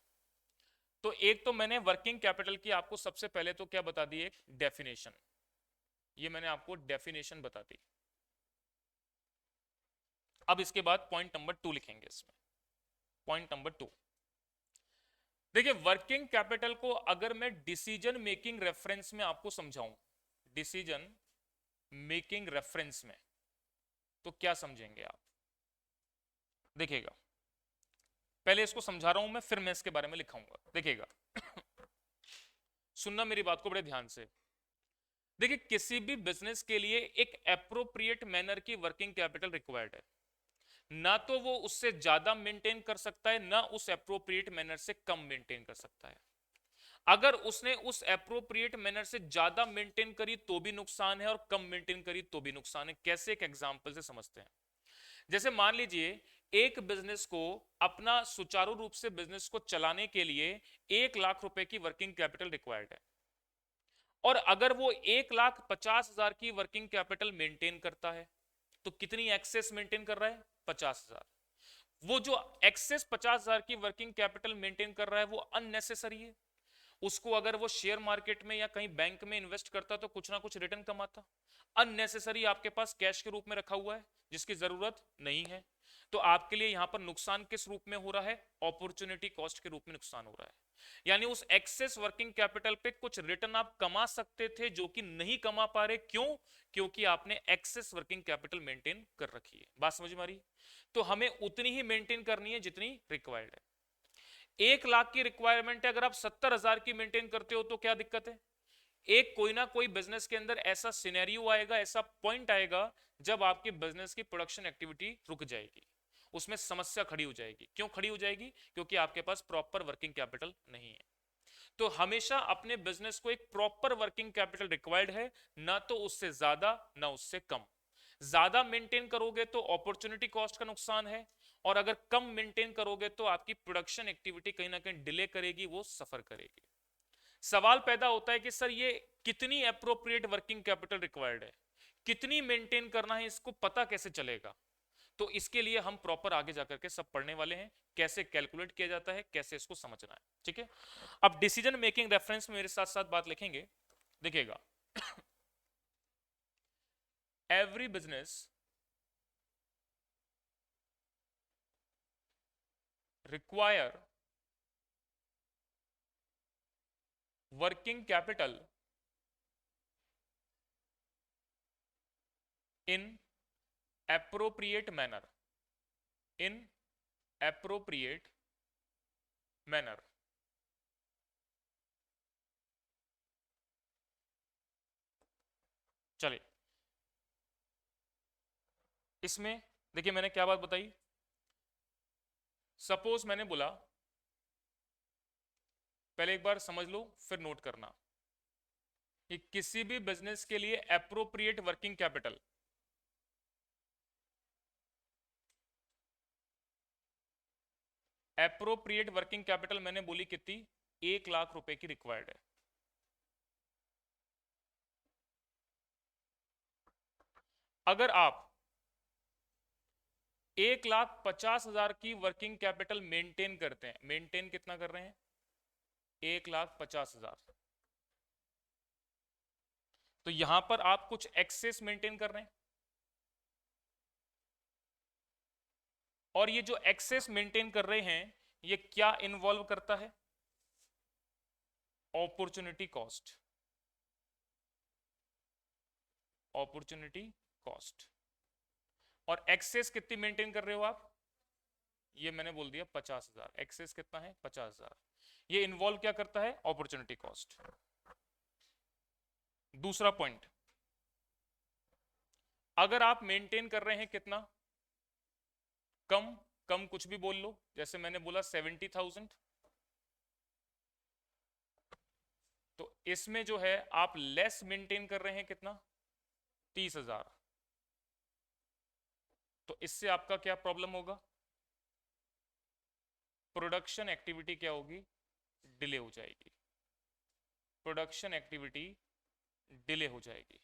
तो एक तो मैंने वर्किंग कैपिटल की आपको सबसे पहले तो क्या बता दी, एक डेफिनेशन। ये मैंने आपको डेफिनेशन बता दी। अब इसके बाद पॉइंट नंबर 2 लिखेंगे इसमें। पॉइंट नंबर 2, देखिए वर्किंग कैपिटल को अगर मैं डिसीजन मेकिंग रेफरेंस में आपको समझाऊं, डिसीजन मेकिंग रेफरेंस में, तो क्या समझेंगे आप? देखिएगा पहले इसको समझा रहा हूं मैं, फिर मैं इसके बारे में लिखाऊंगा। देखिएगा सुनना मेरी बात को बड़े ध्यान से। देखिए किसी भी बिजनेस के लिए एक एप्रोप्रिएट मैनर की वर्किंग कैपिटल रिक्वायर्ड है। ना तो वो उससे ज्यादा मेंटेन कर सकता है, ना उस एप्रोप्रिएट मैनर से कम मेंटेन कर सकता है। अगर उसने उस एप्रोप्रिएट मैनर से ज्यादा मेंटेन करी तो भी नुकसान है और कम मेंटेन करी तो भी नुकसान है। कैसे? एक एग्जांपल से समझते हैं। जैसे मान लीजिए एक बिजनेस को अपना सुचारू रूप से बिजनेस को चलाने के लिए 1 लाख रुपए की वर्किंग कैपिटल रिक्वायर्ड है, और अगर वो 1,50,000 की वर्किंग कैपिटल मेंटेन करता है तो कितनी एक्सेस मेंटेन कर रहा है? 50,000। वो जो एक्सेस 50,000 की वर्किंग कैपिटल मेंटेन कर रहा है वो अननेसेसरी है। उसको अगर वो शेयर मार्केट में या कहीं बैंक में इन्वेस्ट करता तो कुछ ना कुछ रिटर्न कमाता। अननेसेसरी आपके पास कैश के रूप में रखा हुआ है जिसकी जरूरत नहीं है। तो आपके लिए यहां पर नुकसान किस रूप में हो रहा है? अपॉर्चुनिटी कॉस्ट के रूप में नुकसान हो रहा है। यानी उस एक्सेस वर्किंग कैपिटल पे कुछ रिटर्न आप कमा सकते थे जो कि नहीं कमा पा रहे। क्यों? क्योंकि आपने एक्सेस वर्किंग कैपिटल मेंटेन कर रखी है। बात समझ में आ रही? तो हमें उतनी ही मेंटेन करनी है जितनी रिक्वायर्ड है। 1 लाख की रिक्वायरमेंट है, अगर आप 70,000 की मेंटेन करते हो तो क्या दिक्कत है? एक कोई ना कोई बिजनेस के अंदर ऐसा सिनेरियो आएगा, ऐसा पॉइंट आएगा जब आपके बिजनेस की प्रोडक्शन एक्टिविटी रुक जाएगी, उसमें समस्या खड़ी हो जाएगी। क्यों खड़ी हो जाएगी? क्योंकि आपके पास प्रॉपर वर्किंग कैपिटल नहीं है। तो हमेशा अपने बिजनेस को एक प्रॉपर वर्किंग कैपिटल रिक्वायर्ड है, ना तो उससे ज्यादा ना उससे कम। ज्यादा मेंटेन करोगे तो अपॉर्चुनिटी कॉस्ट का नुकसान है, और अगर कम मेंटेन करोगे तो आपकी प्रोडक्शन एक्टिविटी कहीं ना कहीं डिले करेगी, वो सफर करेगी। सवाल पैदा होता है कि सर ये कितनी अप्रोप्रिएट वर्किंग कैपिटल रिक्वायर्ड है, कितनी मेंटेन करना है, इसको पता कैसे चलेगा? तो इसके लिए हम प्रॉपर आगे जाकर के सब पढ़ने वाले हैं, कैसे कैलकुलेट किया जाता है, कैसे इसको समझना है। ठीक है, अब डिसीजन मेकिंग रेफरेंस में मेरे साथ साथ बात लिखेंगे। देखिएगा, every business require working capital in appropriate manner, in appropriate manner। चलिए, इसमें देखिए मैंने क्या बात बताई। सपोज मैंने बोला, पहले एक बार समझ लो फिर नोट करना, कि किसी भी बिजनेस के लिए एप्रोप्रिएट वर्किंग कैपिटल मैंने बोली कितनी? 1 लाख रुपए की रिक्वायर्ड है। अगर आप 1,50,000 की वर्किंग कैपिटल मेंटेन करते हैं, मेंटेन कितना कर रहे हैं? 1,50,000। तो यहां पर आप कुछ एक्सेस मेंटेन कर रहे हैं, और ये जो एक्सेस मेंटेन कर रहे हैं ये क्या इन्वॉल्व करता है? Opportunity cost. Opportunity cost. और एक्सेस कितनी मेंटेन कर रहे हो आप? ये मैंने बोल दिया 50,000। एक्सेस कितना है? 50,000। ये इन्वॉल्व क्या करता है? Opportunity cost. दूसरा पॉइंट, अगर आप मेंटेन कर रहे हैं कितना? कम। कम कुछ भी बोल लो, जैसे मैंने बोला 70,000, तो इसमें जो है आप लेस मेंटेन कर रहे हैं कितना? 30,000। तो इससे आपका क्या प्रॉब्लम होगा? प्रोडक्शन एक्टिविटी क्या होगी? डिले हो जाएगी। प्रोडक्शन एक्टिविटी डिले हो जाएगी।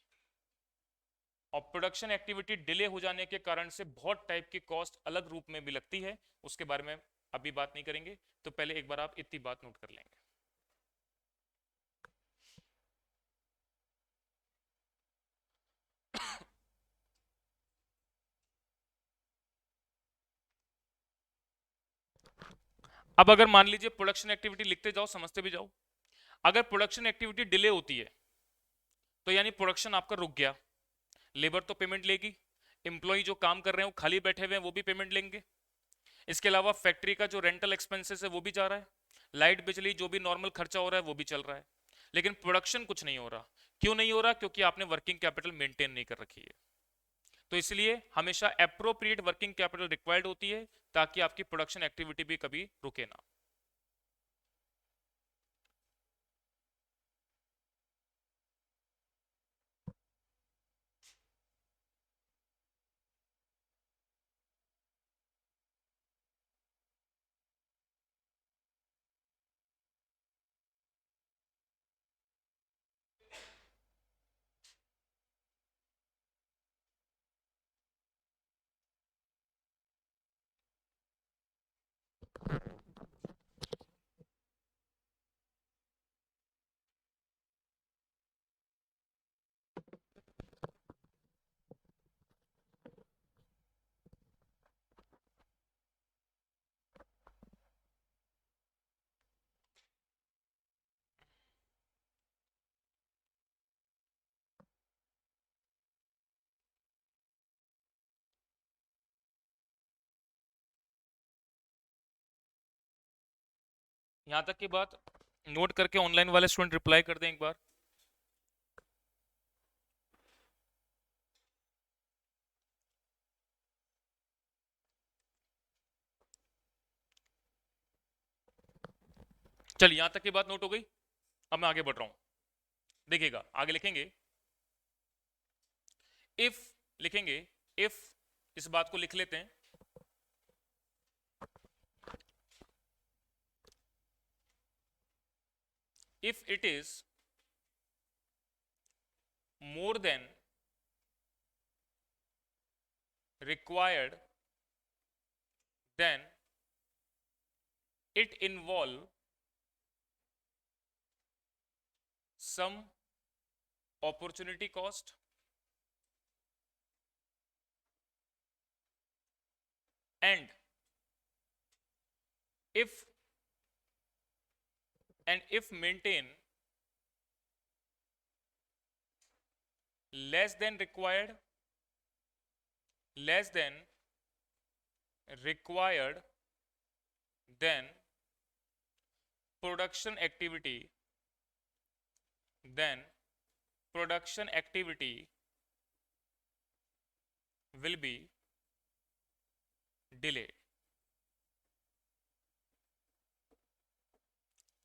और प्रोडक्शन एक्टिविटी डिले हो जाने के कारण से बहुत टाइप की कॉस्ट अलग रूप में भी लगती है, उसके बारे में अभी बात नहीं करेंगे। तो पहले एक बार आप इतनी बात नोट कर लेंगे। अब अगर मान लीजिए प्रोडक्शन एक्टिविटी लिखते जाओ, समझते भी जाओ। अगर प्रोडक्शन एक्टिविटी डिले होती है तो यानी प्रोडक्शन आपका रुक गया। लेबर तो पेमेंट लेगी, एम्प्लॉय जो काम कर रहे हैं वो खाली बैठे हुए हैं वो भी पेमेंट लेंगे। इसके अलावा फैक्ट्री का जो रेंटल एक्सपेंसेस है वो भी जा रहा है, लाइट बिजली जो भी नॉर्मल खर्चा हो रहा है वो भी चल रहा है। लेकिन प्रोडक्शन कुछ नहीं हो रहा। क्यों नहीं हो रहा? क्योंकि आपने वर्किंग कैपिटल मेंटेन नहीं कर रखी है। तो इसलिए हमेशा एप्रोप्रिएट वर्किंग कैपिटल रिक्वायर्ड होती है ताकि आपकी प्रोडक्शन एक्टिविटी भी कभी रुके ना। यहां तक की बात नोट करके ऑनलाइन वाले स्टूडेंट रिप्लाई कर दें एक बार। चलिए यहां तक की बात नोट हो गई। अब मैं आगे बढ़ रहा हूं, देखिएगा आगे लिखेंगे इफ, लिखेंगे इफ, इस बात को लिख लेते हैं, if it is more than required, then it involve some opportunity cost and if maintain less than required, less than required, then production activity, then production activity will be delayed।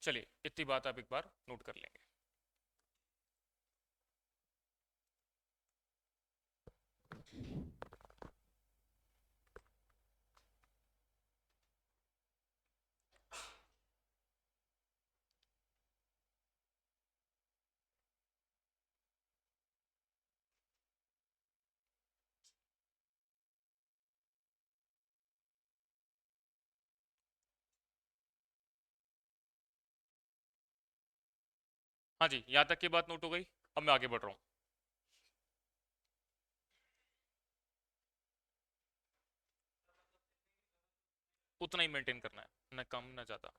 चलिए इतनी बात आप एक बार नोट कर लेंगे। हाँ जी, यहां तक की बात नोट हो गई। अब मैं आगे बढ़ रहा हूं। उतना ही मेंटेन करना है, न कम न ज्यादा।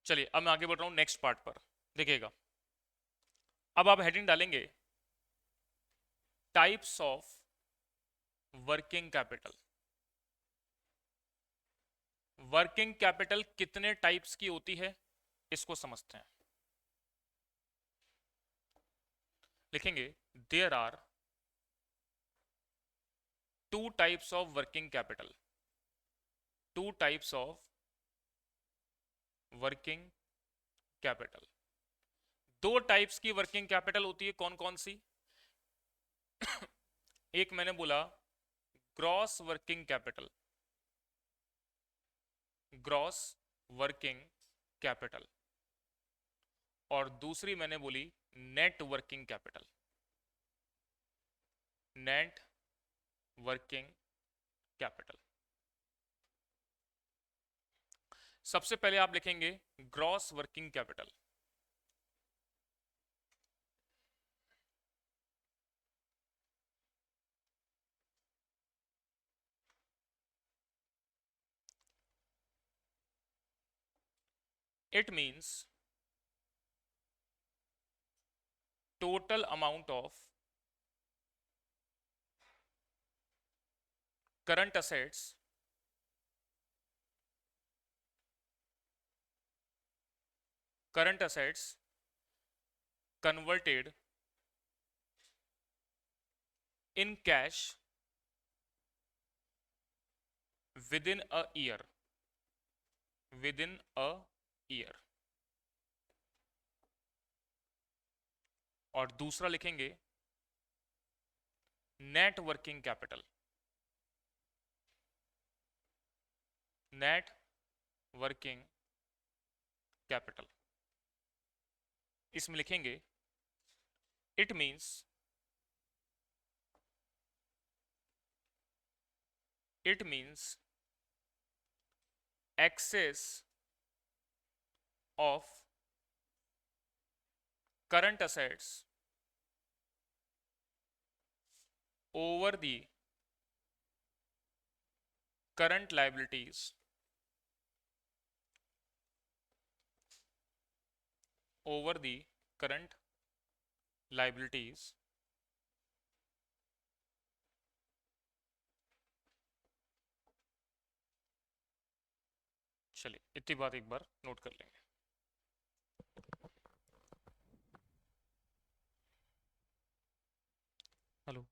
चलिए अब मैं आगे बढ़ रहा हूं नेक्स्ट पार्ट पर, देखिएगा। अब आप हेडिंग डालेंगे types of working capital. Working capital कितने टाइप्स की होती है इसको समझते हैं। लिखेंगे there are two types of working capital, two types of working capital. दो टाइप्स की वर्किंग कैपिटल होती है, कौन कौन सी? एक मैंने बोला gross working capital, gross working capital, और दूसरी मैंने बोली net working capital, net working capital. सबसे पहले आप लिखेंगे gross working capital. It means total amount of current assets converted in cash within a year, within a year। और दूसरा लिखेंगे net working capital, net working capital. इसमें लिखेंगे it means excess of current assets over the current liabilities, over the current liabilities चलिए इतनी बात एक बार note कर लेंगे। हेलो।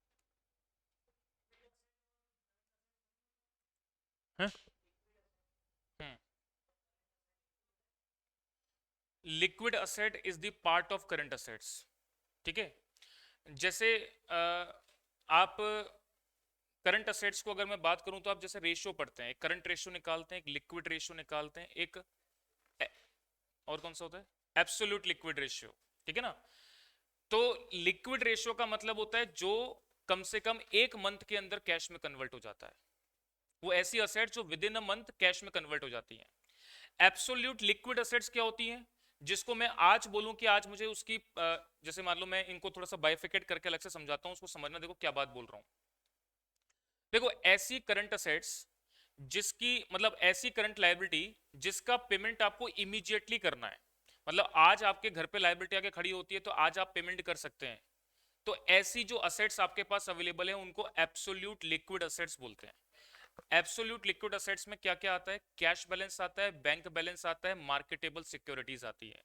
हैं? Liquid asset is the part of current assets. ठीक है। जैसे आप करंट असेट्स को अगर मैं बात करूं तो आप जैसे रेशियो पढ़ते हैं, एक करंट रेशियो निकालते हैं, एक लिक्विड रेशियो निकालते हैं, एक और कौन सा होता है, एब्सोल्यूट लिक्विड रेशियो। ठीक है ना। तो लिक्विड रेशियो का मतलब होता है जो कम से कम एक मंथ के अंदर कैश में कन्वर्ट हो जाता है, वो ऐसी असेट जो with in a month cash में कन्वर्ट हो जाती है। एब्सोल्यूट लिक्विड असेट्स क्या होती हैं, जिसको मैं आज बोलूं कि आज मुझे उसकी जैसे मान लो मैं इनको थोड़ा सा बाइफिकेट करके अलग से समझाता हूं, उसको समझना, देखो क्या बात बोल रहा हूं। देखो ऐसी करंट असेट्स जिसकी मतलब ऐसी करंट लायबिलिटी जिसका पेमेंट आपको इमीडिएटली करना है, मतलब आज आपके घर पे लायबिलिटी आके खड़ी होती है तो आज आप पेमेंट कर सकते हैं, तो ऐसी जो असेट्स आपके पास अवेलेबल है उनको एब्सोल्यूट लिक्विड असेट्स बोलते हैं। एब्सोल्यूट लिक्विड असेट्स में क्या क्या आता है, कैश बैलेंस आता है, बैंक बैलेंस आता है, मार्केटेबल सिक्योरिटीज आती है।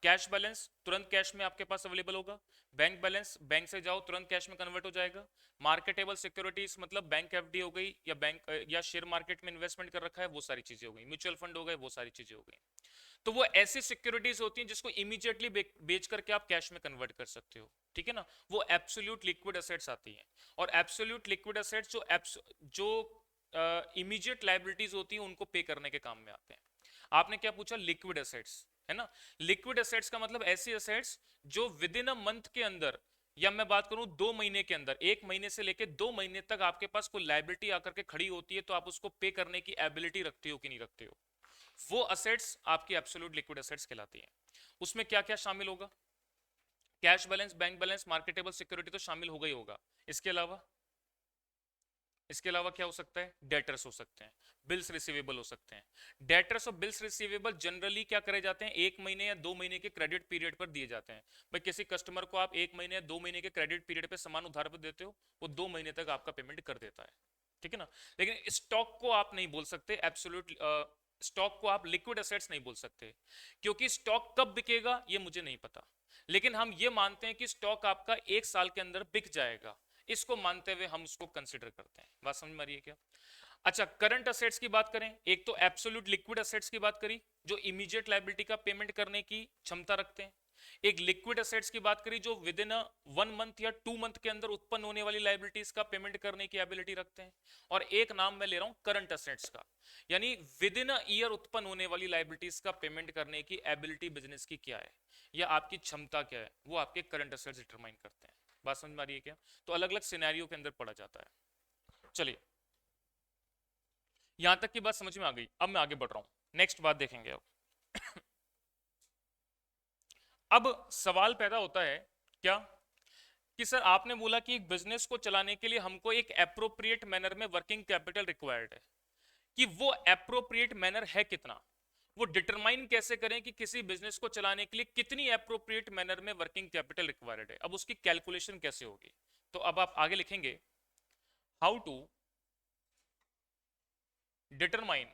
कैश बैलेंस तुरंत कैश में आपके पास अवेलेबल होगा, बैंक बैलेंस बैंक से जाओ तुरंत कैश में कन्वर्ट हो जाएगा, मार्केटेबल सिक्योरिटीज मतलब बैंक एफडी हो गई या बैंक या शेयर मार्केट में इन्वेस्टमेंट कर रखा है, वो सारी चीजें हो गई, म्यूचुअल फंड हो गए, वो सारी चीजें हो गई। तो वो ऐसी सिक्योरिटीज होती हैं जिसको इमीडिएटली बेच करके आप कैश में कन्वर्ट कर सकते हो। ठीक है ना, वो एब्सोल्यूट लिक्विड असेट्स आती हैं। और एब्सोल्यूट लिक्विड असेट्स जो इमीडिएट लायबिलिटीज होती हैं उनको पे करने के काम में आते हैं। आपने क्या पूछा, लिक्विड असेट्स, है ना। लिक्विड असेट्स का मतलब ऐसी असेट्स जो विद इन अ मंथ के अंदर, या मैं बात करूं 2 महीने के अंदर, 1 महीने से लेकर 2 महीने तक आपके पास कोई लायबिलिटी आकर के खड़ी होती है तो आप उसको पे करने की एबिलिटी रखते हो कि नहीं रखते हो, वो असेट्स आपकी एब्सोल्यूट लिक्विड असेट्स कहलाती हैं। उसमें क्या क्या शामिल होगा, cash balance, bank balance, marketable security तो शामिल होगा ही होगा। इसके अलावा क्या हो सकता है, डेटर्स हो सकते हैं, बिल्स रिसीवेबल हो सकते हैं। डेटर्स और बिल्स रिसीवेबल जनरली क्या करे जाते हैं, 1 महीने या 2 महीने के क्रेडिट पीरियड पर दिए जाते हैं। भाई किसी कस्टमर को आप 1 महीने या 2 महीने के क्रेडिट पीरियड पर सामान उधार पर देते हो, वो 2 महीने तक आपका पेमेंट कर देता है। ठीक है ना। लेकिन स्टॉक को आप नहीं बोल सकते एब्सोल्यूट, स्टॉक को आप लिक्विड एसेट्स नहीं बोल सकते, क्योंकि स्टॉक कब बिकेगा ये मुझे नहीं पता, लेकिन हम ये मानते हैं कि स्टॉक आपका 1 साल के अंदर बिक जाएगा, इसको मानते हुए हम उसको कंसिडर करते हैं। बात समझ में आ रही है क्या। अच्छा, करंट असेट्स की बात करें, एक तो एब्सोल्यूट लिक्विड असेट्स की बात करी जो इमीडिएट लायबिलिटी का पेमेंट करने की क्षमता रखते हैं, एक लिक्विड असेट्स की बात करी जो विद इन 1 मंथ या 2 मंथ के अंदर उत्पन्न होने वाली लायबिलिटीज का पेमेंट करने की एबिलिटी रखते हैं, और एक नाम मैं ले रहा हूं करंट असेट्स का, यानी विद इन ईयर उत्पन्न होने वाली लायबिलिटीज का पेमेंट करने की एबिलिटी बिजनेस की क्या है या आपकी क्षमता क्या है, वो आपके करंट असेट्स डिटरमाइन करते हैं। बात समझ में आ रही है क्या। तो अलग अलग सिनेरियो के अंदर पढ़ा जाता है। चलिए यहां तक की बात समझ में आ गई, अब मैं आगे बढ़ रहा हूं, नेक्स्ट बात देखेंगे। अब सवाल पैदा होता है क्या, कि सर आपने बोला कि एक बिजनेस को चलाने के लिए हमको एक एप्रोप्रिएट मैनर में वर्किंग कैपिटल रिक्वायर्ड है, कि वो एप्रोप्रिएट मैनर है कितना, वो डिटरमाइन कैसे करें कि किसी बिजनेस को चलाने के लिए कितनी एप्रोप्रिएट मैनर में वर्किंग कैपिटल रिक्वायर्ड है, अब उसकी कैलकुलेशन कैसे होगी। तो अब आप आगे लिखेंगे, how to determine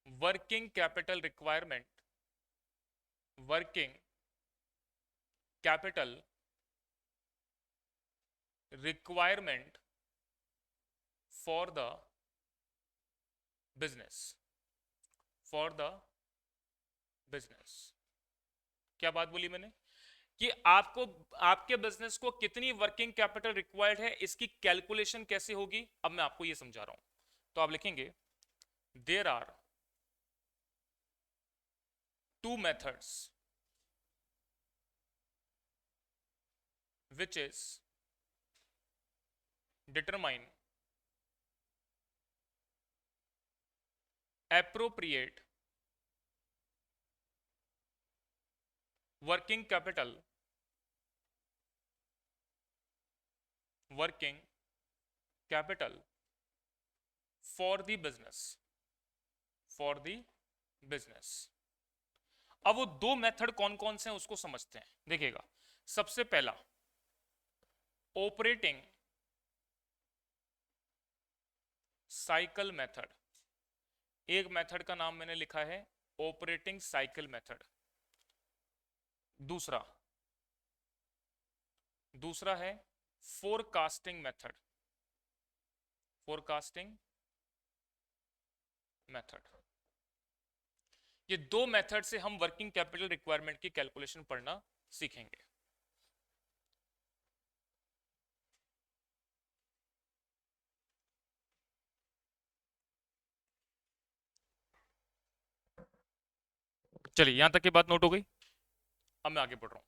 working capital requirement, working capital requirement for the business, for the business. क्या बात बोली मैंने, कि आपको आपके बिजनेस को कितनी वर्किंग कैपिटल रिक्वायर्ड है इसकी कैलकुलेशन कैसे होगी, अब मैं आपको ये समझा रहा हूं। तो आप लिखेंगे, there are two methods which is determine appropriate working capital, working capital for the business, for the business। अब वो दो मेथड कौन कौन से हैं उसको समझते हैं, देखिएगा। सबसे पहला ऑपरेटिंग साइकिल मेथड, एक मेथड का नाम मैंने लिखा है ऑपरेटिंग साइकिल मेथड। दूसरा दूसरा है फोरकास्टिंग मेथड, फोरकास्टिंग मेथड। ये दो मेथड से हम वर्किंग कैपिटल रिक्वायरमेंट की कैलकुलेशन पढ़ना सीखेंगे। चलिए यहां तक की बात नोट हो गई। अब मैं आगे बढ़ रहा हूं।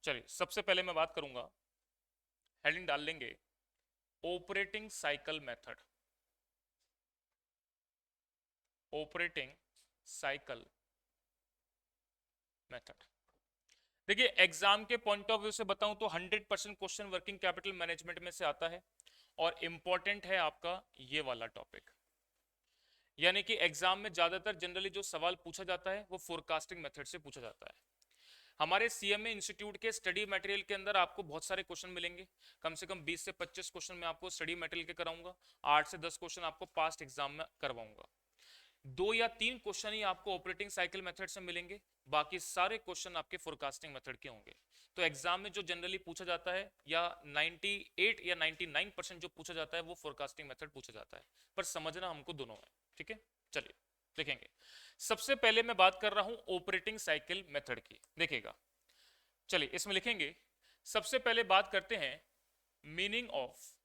चलिए सबसे पहले मैं बात करूंगा, हेडिंग डाल लेंगे operating cycle method, operating cycle method. देखिए एग्जाम के पॉइंट ऑफ व्यू से बताऊं तो 100% क्वेश्चन वर्किंग कैपिटल मैनेजमेंट में से आता है और इंपॉर्टेंट है आपका ये वाला टॉपिक। यानी कि एग्जाम में ज्यादातर जनरली जो सवाल पूछा जाता है वो फोरकास्टिंग मेथड से पूछा जाता है। हमारे सीएमए इंस्टीट्यूट के स्टडी मटेरियल के अंदर आपको बहुत सारे क्वेश्चन मिलेंगे, कम से कम 20 से 25 क्वेश्चन मैं आपको स्टडी मटेरियल के कराऊंगा, 8 से 10 क्वेश्चन आपको पास्ट एग्जाम में करवाऊंगा, 2 या 3 क्वेश्चन ही आपको ऑपरेटिंग साइकिल मेथड से मिलेंगे, बाकी सारे क्वेश्चन आपके फोरकास्टिंग मेथड के होंगे। तो एग्जाम में जो जनरली पूछा जाता है या 98 या 99% जो पूछा जाता है वो फोरकास्टिंग मेथड पूछा जाता है, पर समझना हमको दोनों है। ठीक है, चलिए देखेंगे। सबसे पहले मैं बात कर रहा हूं ऑपरेटिंग साइकिल मेथड की, देखिएगा। चलिए इसमें लिखेंगे, सबसे पहले बात करते हैं meaning of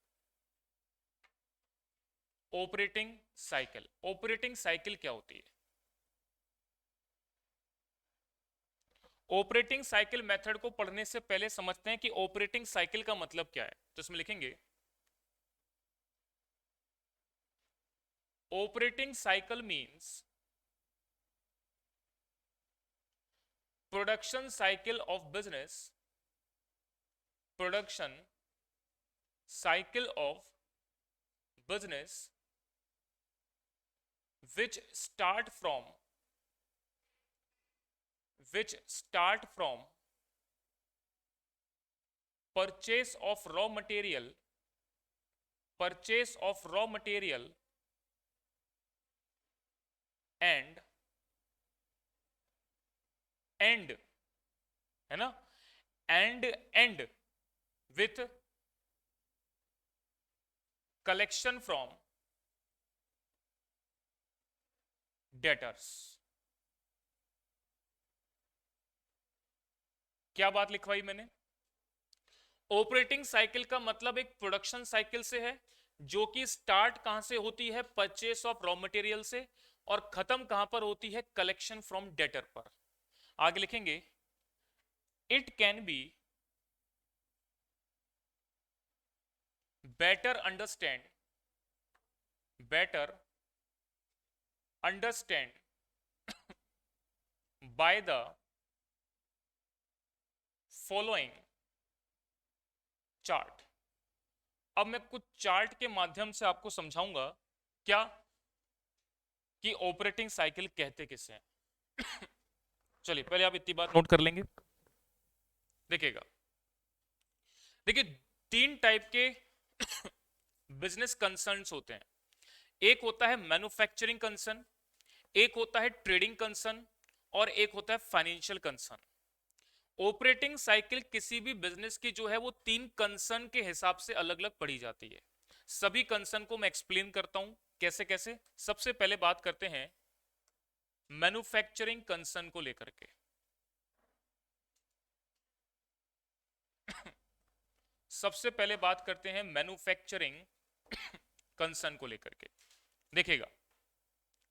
operating cycle. Operating cycle क्या होती है? ऑपरेटिंग साइकिल मेथड को पढ़ने से पहले समझते हैं कि ऑपरेटिंग साइकिल का मतलब क्या है। तो इसमें लिखेंगे operating cycle means production cycle of business, production cycle of business which start from purchase of raw material, purchase of raw material and end, है ना, and end with collection from debtors। क्या बात लिखवाई मैंने? ऑपरेटिंग साइकिल का मतलब एक production cycle से है, जो कि स्टार्ट कहां से होती है? परचेस ऑफ रॉ मटेरियल से, और खत्म कहां पर होती है? कलेक्शन फ्रॉम डेटर पर। आगे लिखेंगे it can be better understand by the following chart. अब मैं कुछ चार्ट के माध्यम से आपको समझाऊंगा क्या कि ऑपरेटिंग साइकिल कहते किसे हैं। चलिए पहले आप इतनी बात नोट कर लेंगे, देखिएगा। देखिए 3 टाइप के बिजनेस कंसर्न्स होते हैं। एक होता है मैन्युफैक्चरिंग कंसर्न, एक होता है ट्रेडिंग कंसर्न, और एक होता है फाइनेंशियल कंसर्न। ऑपरेटिंग साइकिल किसी भी बिजनेस की जो है वो 3 कंसर्न के हिसाब से अलग अलग पढ़ी जाती है। सभी कंसर्न को मैं एक्सप्लेन करता हूं कैसे कैसे। सबसे पहले बात करते हैं मैन्युफैक्चरिंग कंसर्न को लेकर के। सबसे पहले बात करते हैं मैन्युफैक्चरिंग कंसर्न को लेकर के। देखिएगा,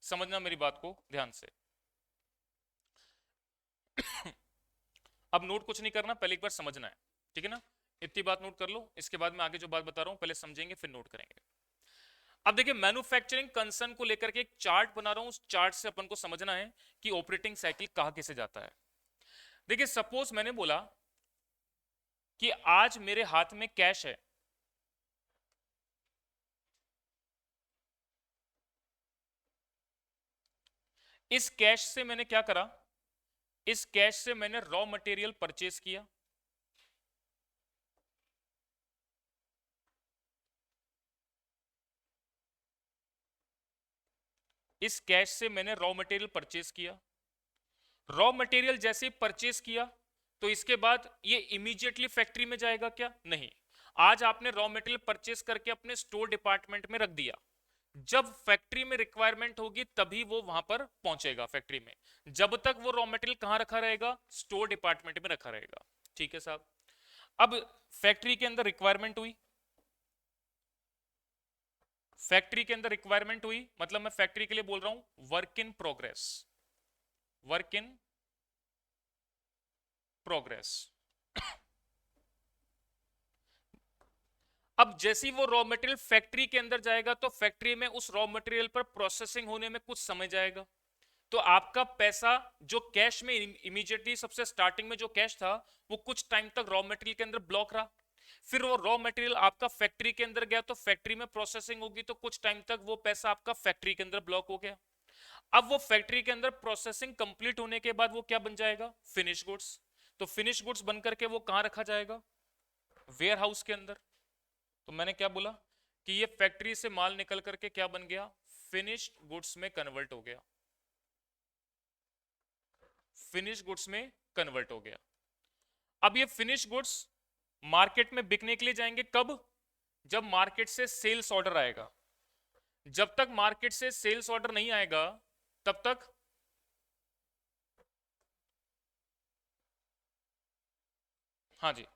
समझना मेरी बात को ध्यान से। अब नोट कुछ नहीं करना, पहले एक बार समझना है, ठीक है ना। इतनी बात नोट कर लो, इसके बाद मैं आगे जो बात बता रहा हूं पहले समझेंगे फिर नोट करेंगे। अब देखिए मैन्युफैक्चरिंग कंसर्न को लेकर के एक चार्ट बना रहा हूं, उस चार्ट से अपन को समझना है कि ऑपरेटिंग साइकिल कहां कैसे जाता है। देखिए सपोज मैंने बोला कि आज मेरे हाथ में कैश है, इस कैश से मैंने क्या करा? इस कैश से मैंने रॉ मटेरियल परचेज किया, इस कैश से मैंने रॉ मटेरियल परचेज किया। रॉ मटेरियल जैसे परचेज किया तो इसके बाद ये इमीडिएटली फैक्ट्री में जाएगा क्या? नहीं। आज आपने रॉ मटेरियल परचेज करके अपने स्टोर डिपार्टमेंट में रख दिया, जब फैक्ट्री में रिक्वायरमेंट होगी तभी वो वहां पर पहुंचेगा फैक्ट्री में। जब तक वो रॉ मटेरियल कहां रखा रहेगा? स्टोर डिपार्टमेंट में रखा रहेगा। ठीक है साहब। अब फैक्ट्री के अंदर रिक्वायरमेंट हुई, फैक्ट्री के अंदर रिक्वायरमेंट हुई मतलब मैं फैक्ट्री के लिए बोल रहा हूं work in progress, work in progress. अब जैसे ही वो रॉ मटेरियल फैक्ट्री के अंदर जाएगा तो फैक्ट्री में उस रॉ मटेरियल पर प्रोसेसिंग होने में कुछ समय जाएगा, तो आपका पैसा जो कैश में इमीडिएटली सबसे स्टार्टिंग में जो कैश था वो कुछ टाइम तक रॉ मटेरियल के अंदर ब्लॉक रहा। फिर वो रॉ मटेरियल आपका फैक्ट्री के अंदर गया तो फैक्ट्री में प्रोसेसिंग होगी तो कुछ टाइम तक वो पैसा आपका फैक्ट्री के अंदर ब्लॉक हो गया। अब वो फैक्ट्री के अंदर प्रोसेसिंग कंप्लीट होने के बाद वो क्या बन जाएगा? Finish goods. तो फिनिश गुड्स बन करके वो कहां रखा जाएगा? वेयर हाउस के अंदर। तो मैंने क्या बोला कि ये फैक्ट्री से माल निकल करके क्या बन गया? फिनिश्ड गुड्स में कन्वर्ट हो गया, फिनिश गुड्स में कन्वर्ट हो गया। अब ये फिनिश गुड्स मार्केट में बिकने के लिए जाएंगे कब? जब मार्केट से सेल्स ऑर्डर आएगा। जब तक मार्केट से सेल्स ऑर्डर नहीं आएगा तब तक हाँ जी,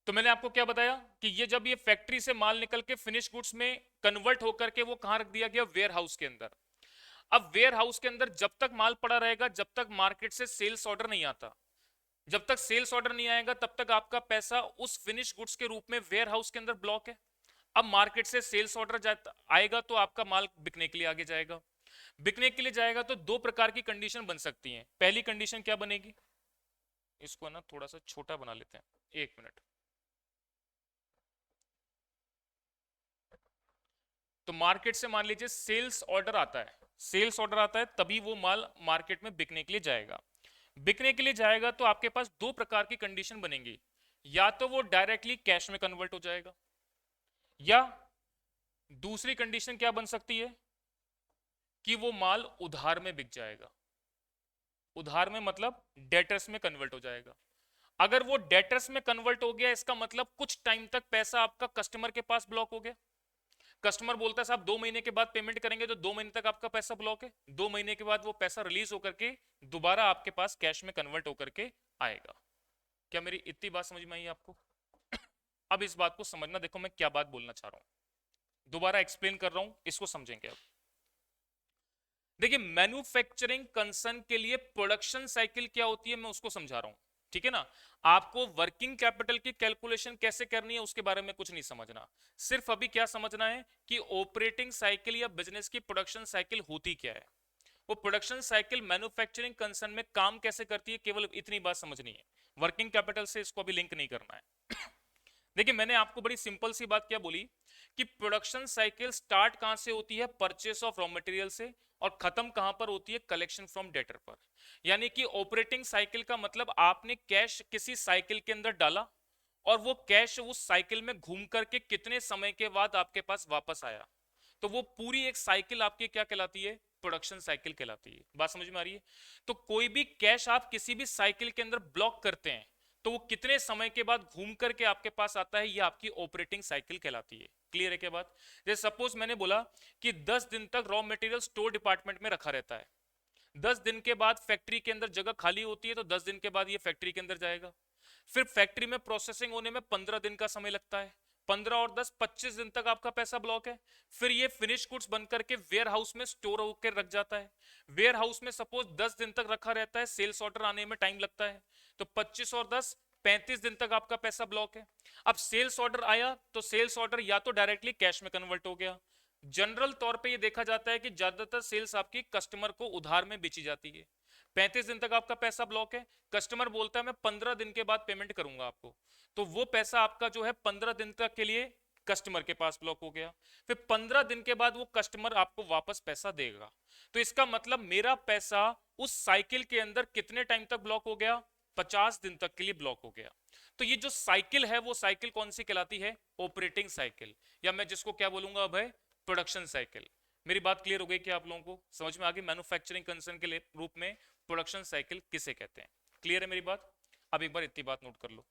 तो मैंने आपको क्या बताया कि ये जब ये फैक्ट्री से माल निकल के फिनिश गुड्स में कन्वर्ट होकर के वो कहां रख दिया गया? वेयर हाउस के अंदर। अब वेयर हाउस के अंदर जब तक माल पड़ा रहेगा, जब तक मार्केट से सेल्स ऑर्डर नहीं आता, जब तक सेल्स ऑर्डर नहीं आएगा तब तक आपका पैसा उस फिनिश गुड्स के रूप में वेयर हाउस के अंदर ब्लॉक है। अब मार्केट से सेल्स ऑर्डर आएगा तो आपका माल बिकने के लिए आगे जाएगा। बिकने के लिए जाएगा तो दो प्रकार की कंडीशन बन सकती हैं। पहली कंडीशन क्या बनेगी? इसको ना थोड़ा सा छोटा बना लेते हैं, एक मिनट। तो मार्केट से मान लीजिए सेल्स ऑर्डर आता है, सेल्स ऑर्डर आता है तभी वो माल मार्केट में बिकने के लिए जाएगा। बिकने के लिए जाएगा तो आपके पास दो प्रकार की कंडीशन बनेंगी, या तो वो डायरेक्टली कैश में कन्वर्ट हो जाएगा, या दूसरी कंडीशन क्या बन सकती है कि वो माल उधार में बिक जाएगा। उधार में मतलब डेटर्स में कन्वर्ट हो जाएगा। अगर वो डेटर्स में कन्वर्ट हो गया इसका मतलब कुछ टाइम तक पैसा आपका कस्टमर के पास ब्लॉक हो गया। कस्टमर बोलता है साहब 2 महीने के बाद पेमेंट करेंगे, तो 2 महीने तक आपका पैसा ब्लॉक है। 2 महीने के बाद वो पैसा रिलीज होकर के दोबारा आपके पास कैश में कन्वर्ट होकर के आएगा। क्या मेरी इतनी बात समझ में आई आपको? अब इस बात को समझना, देखो मैं क्या बात बोलना चाह रहा हूं, दोबारा एक्सप्लेन कर रहा हूं, इसको समझेंगे। अब देखिए मैन्युफैक्चरिंग कंसर्न के लिए प्रोडक्शन साइकिल क्या होती है मैं उसको समझा रहा हूं, ठीक है ना। आपको वर्किंग कैपिटल की कैलकुलेशन कैसे करनी है उसके बारे में कुछ नहीं समझना, सिर्फ अभी क्या समझना है कि ऑपरेटिंग साइकिल या बिजनेस की प्रोडक्शन साइकिल होती क्या है, वो प्रोडक्शन साइकिल मैन्युफैक्चरिंग कंसर्न में काम कैसे करती है, केवल इतनी बात समझनी है। वर्किंग कैपिटल से इसको अभी लिंक नहीं करना है। देखिए मैंने आपको बड़ी सिंपल सी बात क्या बोली कि प्रोडक्शन साइकिल स्टार्ट कहां से होती है? परचेस ऑफ रॉ मटेरियल से, और खत्म कहां पर होती है? कलेक्शन फ्रॉम डेटर पर। यानी कि ऑपरेटिंग साइकिल का मतलब आपने कैश किसी साइकिल के अंदर डाला और वो कैश उस साइकिल में घूम करके कितने समय के बाद आपके पास वापस आया, तो वो पूरी एक साइकिल आपकी क्या कहलाती है? प्रोडक्शन साइकिल कहलाती है। बात समझ में आ रही है? तो कोई भी कैश आप किसी भी साइकिल के अंदर ब्लॉक करते हैं तो वो कितने समय के बाद घूम करके आपके पास आता है, ये आपकी ऑपरेटिंग साइकिल कहलाती है। क्लियर है क्या बात? जैसे सपोज मैंने बोला कि 10 दिन तक रॉ मटेरियल स्टोर डिपार्टमेंट में रखा रहता है, 10 दिन के बाद फैक्ट्री के अंदर जगह खाली होती है तो 10 दिन के बाद ये फैक्ट्री के अंदर जाएगा। फिर फैक्ट्री में प्रोसेसिंग होने में 15 दिन का समय लगता है, 15 और 10 25 दिन तक आपका पैसा ब्लॉक है। फिर ये फिनिश गुड्स बन करके वेयर हाउस में स्टोर होकर रख जाता है। वेयर हाउस में सपोज 10 दिन तक रखा रहता है, सेल्स ऑर्डर आने में टाइम लगता है, तो 25 और 10 35 दिन तक आपका पैसा ब्लॉक है। अब सेल्स ऑर्डर आया तो सेल्स ऑर्डर या तो डायरेक्टली कैश में कन्वर्ट हो गया। जनरल तौर पे ये देखा जाता है कि ज्यादातर सेल्स आपकी कस्टमर को उधार में बेची जाती है। 35 दिन तक आपका पैसा ब्लॉक है, कस्टमर बोलता है मैं 15 दिन के बाद पेमेंट करूंगा आपको, तो वो पैसा आपका जो है 15 दिन तक के लिए कस्टमर के पास ब्लॉक हो गया। फिर 15 दिन के बाद वो कस्टमर आपको वापस पैसा देगा। तो इसका मतलब मेरा पैसा उस साइकिल के अंदर कितने टाइम तक ब्लॉक हो गया? 50 दिन तक के लिए ब्लॉक हो गया। तो ये जो साइकिल है वो साइकिल कौन सी कहलाती है? ऑपरेटिंग साइकिल, या मैं जिसको क्या बोलूंगा अब है प्रोडक्शन साइकिल। मेरी बात क्लियर हो गई क्या? आप लोगों को समझ में आ गई मैन्युफैक्चरिंग कंसर्न के लिए रूप में प्रोडक्शन साइकिल किसे कहते हैं? क्लियर है मेरी बात? अब एक बार इतनी बात नोट कर लो।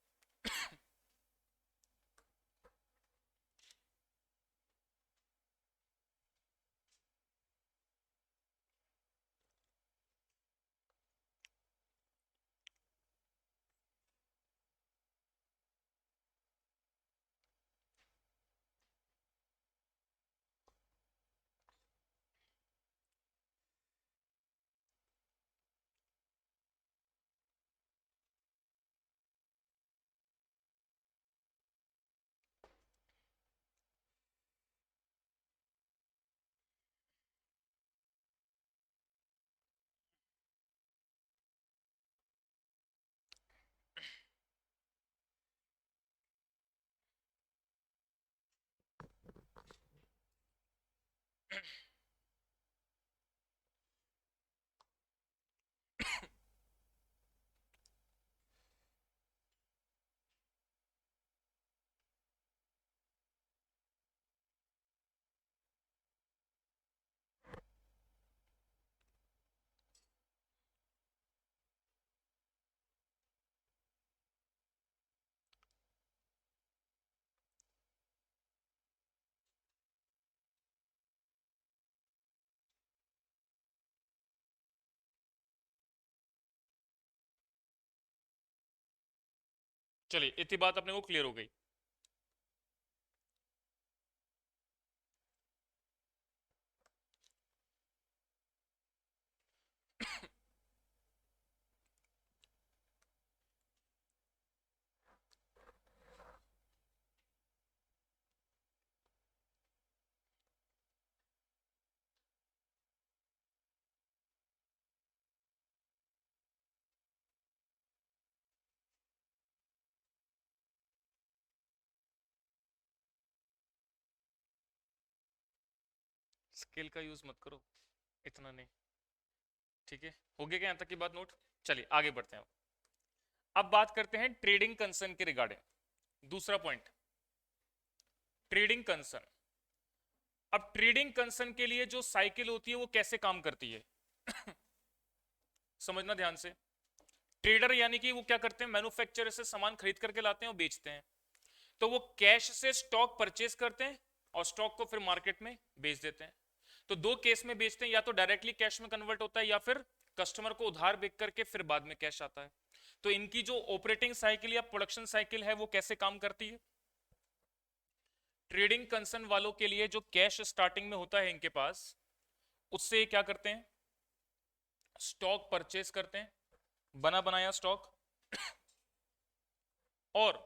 चलिए इतनी बात अपने को क्लियर हो गई। स्केल का यूज मत करो, इतना नहीं। ठीक है, हो गया क्या यहाँ तक की बात नोट? चलिए आगे बढ़ते हैं। अब बात करते हैं ट्रेडिंग कंसर्न के रिगार्डिंग। दूसरा पॉइंट, ट्रेडिंग कंसर्न। अब ट्रेडिंग कंसर्न के लिए जो साइकिल होती है वो कैसे काम करती है? समझना ध्यान से। ट्रेडर यानी कि वो क्या करते हैं, मैन्युफैक्चरर से सामान खरीद करके लाते हैं और बेचते हैं। तो वो कैश से स्टॉक परचेज करते हैं और स्टॉक को फिर मार्केट में बेच देते हैं। तो दो केस में बेचते हैं, या तो डायरेक्टली कैश में कन्वर्ट होता है या फिर कस्टमर को उधार बेच करके फिर बाद में कैश आता है। तो इनकी जो ऑपरेटिंग साइकिल या प्रोडक्शन साइकिल है वो कैसे काम करती है? ट्रेडिंग कंसर्न वालों के लिए जो कैश स्टार्टिंग में होता है इनके पास, उससे क्या करते हैं, स्टॉक परचेज करते हैं, बना बनाया स्टॉक, और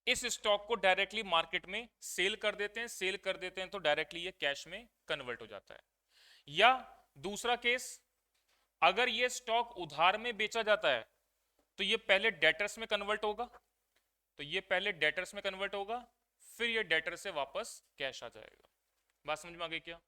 इस स्टॉक को डायरेक्टली मार्केट में सेल कर देते हैं। सेल कर देते हैं तो डायरेक्टली ये कैश में कन्वर्ट हो जाता है। या दूसरा केस, अगर ये स्टॉक उधार में बेचा जाता है तो ये पहले डेटर्स में कन्वर्ट होगा। तो ये पहले डेटर्स में कन्वर्ट होगा, फिर ये डेटर से वापस कैश आ जाएगा। बात समझ में आ गई क्या?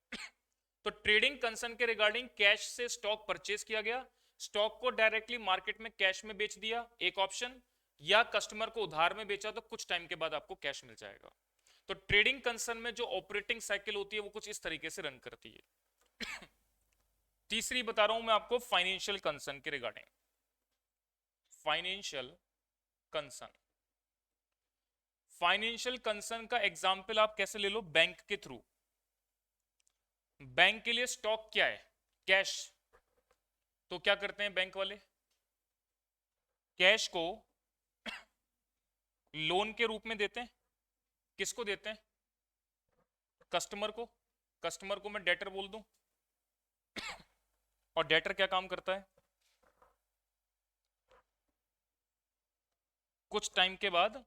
तो ट्रेडिंग कंसर्न के रिगार्डिंग कैश से स्टॉक परचेज किया गया, स्टॉक को डायरेक्टली मार्केट में कैश में बेच दिया, एक ऑप्शन, या कस्टमर को उधार में बेचा तो कुछ टाइम के बाद आपको कैश मिल जाएगा। तो ट्रेडिंग कंसर्न में जो ऑपरेटिंग साइकिल होती है वो कुछ इस तरीके से रन करती है। तीसरी बता रहा हूं मैं आपको फाइनेंशियल कंसर्न के regarding. Financial concern, financial concern का एग्जांपल आप कैसे ले लो, बैंक के थ्रू। बैंक के लिए स्टॉक क्या है, कैश। तो क्या करते हैं बैंक वाले, कैश को लोन के रूप में देते हैं। किसको देते हैं? कस्टमर को। कस्टमर को मैं डेटर बोल दूं, और डेटर क्या काम करता है, कुछ टाइम के बाद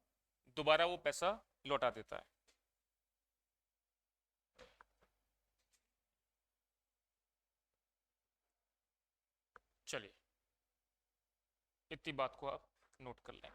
दोबारा वो पैसा लौटा देता है। चलिए इतनी बात को आप नोट कर लें।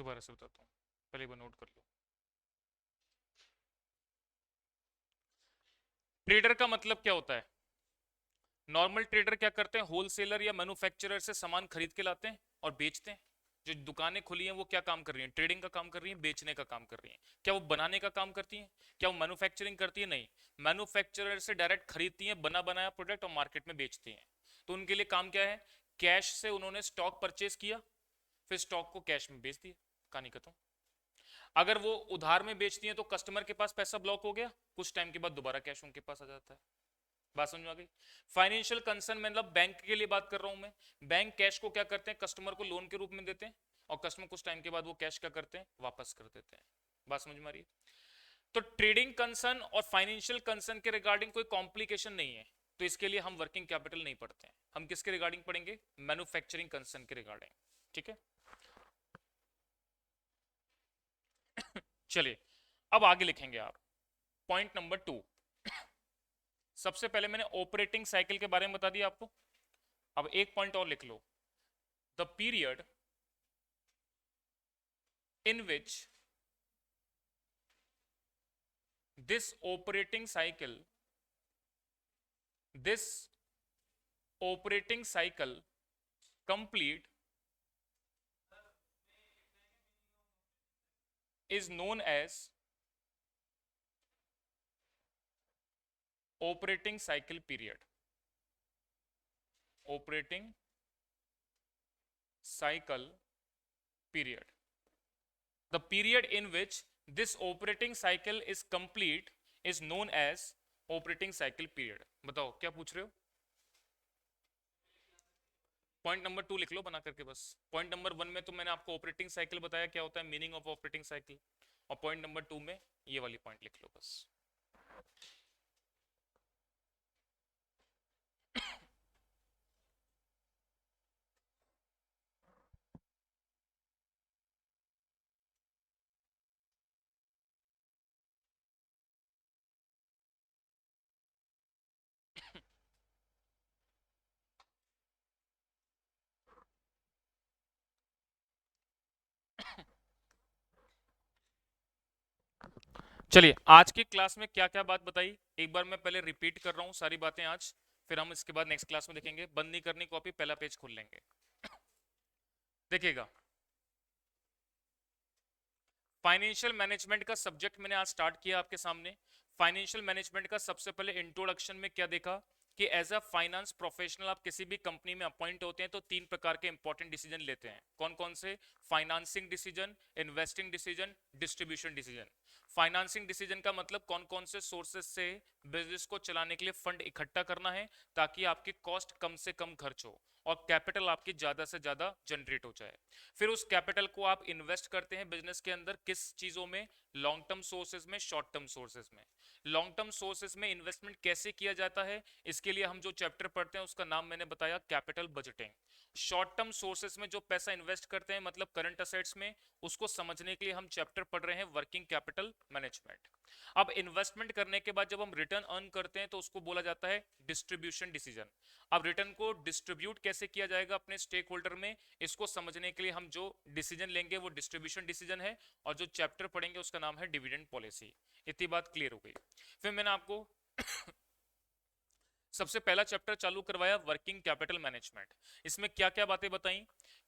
दोबारा से बताता हूँ, पहले एक बार नोट कर लो। ट्रेडर का मतलब क्या होता है? नॉर्मल ट्रेडर क्या करते हैं? होलसेलर या मैन्युफैक्चरर से सामान खरीद के लाते हैं और बेचते हैं। जो दुकानें खुली हैं वो क्या काम कर रही हैं? ट्रेडिंग का काम कर रही हैं, बेचने का काम कर रही हैं। क्या वो बनाने का काम करती हैं? क्या वो मैन्युफैक्चरिंग करती है? नहीं। मैन्युफैक्चरर से डायरेक्ट खरीदती हैं बना बनाया प्रोडक्ट और मार्केट में बेचती हैं। तो उनके लिए काम क्या है? कैश से उन्होंने स्टॉक परचेज किया, फिर स्टॉक को कैश में बेच दिया, कहानी खत्म। अगर वो उधार में बेचती हैं तो कस्टमर के पास पैसा ब्लॉक हो गया, कुछ टाइम के बाद दोबारा कैश उनके पास आ जाता है। बात समझ में आ गई? फाइनेंशियल कंसर्न मतलब बैंक के लिए बात कर रहा हूं मैं। बैंक कैश को क्या करते हैं? कस्टमर को लोन के रूप में देते हैं और कस्टमर कुछ टाइम के बाद वो कैश क्या करते हैं? वापस कर देते हैं। बात समझ में आ रही है? तो ट्रेडिंग कंसर्न और फाइनेंशियल कंसर्न के रिगार्डिंग कोई कॉम्प्लिकेशन नहीं है, तो इसके लिए हम वर्किंग कैपिटल नहीं पढ़ते हैं। हम किसके रिगार्डिंग पढ़ेंगे? मैन्युफैक्चरिंग कंसर्न के रिगार्डिंग। ठीक है, चलिए अब आगे लिखेंगे आप। पॉइंट नंबर 2, सबसे पहले मैंने ऑपरेटिंग साइकिल के बारे में बता दिया आपको। अब एक पॉइंट और लिख लो, the period in which this operating cycle this operating cycle complete is known as operating cycle period. Operating cycle period, the period in which this operating cycle is complete is known as operating cycle period. बताओ क्या पूछ रहे हो? Point number 2 लिख लो बना करके बस। Point number 1 में तो मैंने आपको ऑपरेटिंग साइकिल बताया क्या होता है, मीनिंग ऑफ ऑपरेटिंग साइकिल, और पॉइंट नंबर 2 में ये वाली पॉइंट लिख लो बस। चलिए आज की क्लास में क्या क्या बात बताई एक बार मैं पहले रिपीट कर रहा हूँ सारी बातें आज, फिर हम इसके बाद नेक्स्ट क्लास में देखेंगे। बंद नहीं करनी कॉपी, पहला पेज खोल लेंगे। देखिएगा, फाइनेंशियल मैनेजमेंट का सब्जेक्ट मैंने आज स्टार्ट किया आपके सामने। फाइनेंशियल मैनेजमेंट का सबसे पहले इंट्रोडक्शन में क्या देखा कि एज अ फाइनेंस प्रोफेशनल आप किसी भी कंपनी में अपॉइंट होते हैं तो 3 प्रकार के इंपॉर्टेंट डिसीजन लेते हैं। कौन कौन से? Financing decision, investing decision, distribution decision. Financing decision का मतलब कौन कौन से सोर्सेज से बिजनेस को चलाने के लिए फंड इकट्ठा करना है ताकि आपकी कॉस्ट कम से कम खर्च हो और कैपिटल आपकी ज्यादा से ज्यादा जनरेट हो जाए। फिर उस कैपिटल को आप इन्वेस्ट करते हैं बिजनेस के अंदर, किस चीजों में? लॉन्ग टर्म सोर्सेज में, शॉर्ट टर्म सोर्सेज में। लॉन्ग टर्म सोर्सेज में इन्वेस्टमेंट कैसे किया जाता है, इसके लिए हम जो चैप्टर पढ़ते हैं उसका नाम मैंने बताया capital budgeting. Short term sources में जो पैसा इन्वेस्ट करते हैं मतलब करंट असेट्स में, उसको समझने के लिए हम चैप्टर पढ़ रहे हैं वर्किंग कैपिटल मैनेजमेंट। अब इन्वेस्टमेंट करने के बाद जब हम रिटर्न अर्न करते हैं तो उसको बोला जाता है डिस्ट्रीब्यूशन डिसीजन। अब रिटर्न को डिस्ट्रीब्यूट कैसे किया जाएगा अपने स्टेक होल्डर में, इसको समझने के लिए हम जो डिसीजन लेंगे वो डिस्ट्रीब्यूशन डिसीजन है, और जो चैप्टर पढ़ेंगे उसका नाम है डिविडेंड पॉलिसी। इतनी बात क्लियर हो गई। फिर मैंने आपको सबसे पहला चैप्टर चालू करवाया वर्किंग कैपिटल मैनेजमेंट। इसमें क्या क्या बातें बताई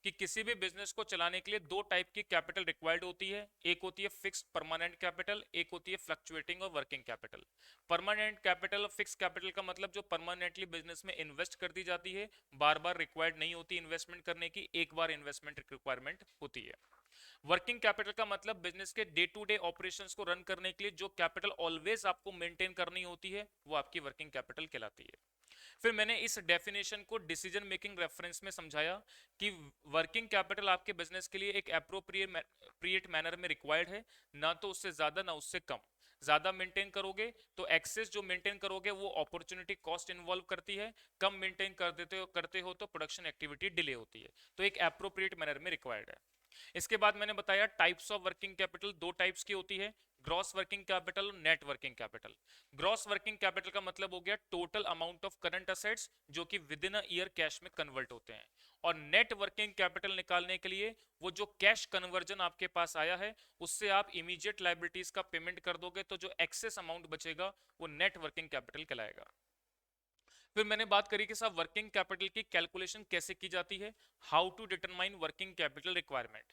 कि किसी भी बिजनेस को चलाने के लिए 2 टाइप की कैपिटल रिक्वायर्ड होती है, एक होती है फिक्स्ड परमानेंट कैपिटल, एक होती है फ्लक्चुएटिंग और वर्किंग कैपिटल। परमानेंट कैपिटल और फिक्स कैपिटल का मतलब जो परमानेंटली बिजनेस में इन्वेस्ट कर दी जाती है, बार बार रिक्वायर्ड नहीं होती इन्वेस्टमेंट करने की, एक बार इन्वेस्टमेंट रिक्वायरमेंट होती है। वर्किंग कैपिटल का मतलब बिजनेस के डे टू डे ऑपरेशंस को रन करने के लिए जो कैपिटल ऑलवेज आपको मेंटेन करनी होती है वो आपकी वर्किंग कैपिटल कहलाती है। फिर मैंने इस डेफिनेशन को डिसीजन मेकिंग रेफरेंस में समझाया कि वर्किंग कैपिटल आपके बिजनेस के लिए एक एप्रोप्रिएट मैनर में रिक्वायर्ड है, ना तो उससे ज्यादा ना उससे कम। ज्यादा मेंटेन करोगे तो एक्सेस जो मेंटेन करोगे वो अपॉर्चुनिटी कॉस्ट इन्वॉल्व करती है, कम मेंटेन करते हो तो प्रोडक्शन एक्टिविटी डिले होती है। तो एक एप्रोप्रिएट मैनर में रिक्वायर्ड है। इसके बाद मैंने बताया types of working capital 2 types की होती है, ग्रॉस वर्किंग कैपिटल और net working capital. Gross working capital का मतलब हो गया total amount of current assets जो कि with in a year cash में कन्वर्ट होते हैं, और नेट वर्किंग कैपिटल निकालने के लिए वो जो कैश कन्वर्जन आपके पास आया है उससे आप इमीडिएट लायबिलिटीज का पेमेंट कर दोगे, तो जो एक्सेस अमाउंट बचेगा वो नेट वर्किंग कैपिटल कहलाएगा। फिर मैंने बात करी कि साहब वर्किंग कैपिटल की कैलकुलेशन कैसे की जाती है, how to determine working capital requirement.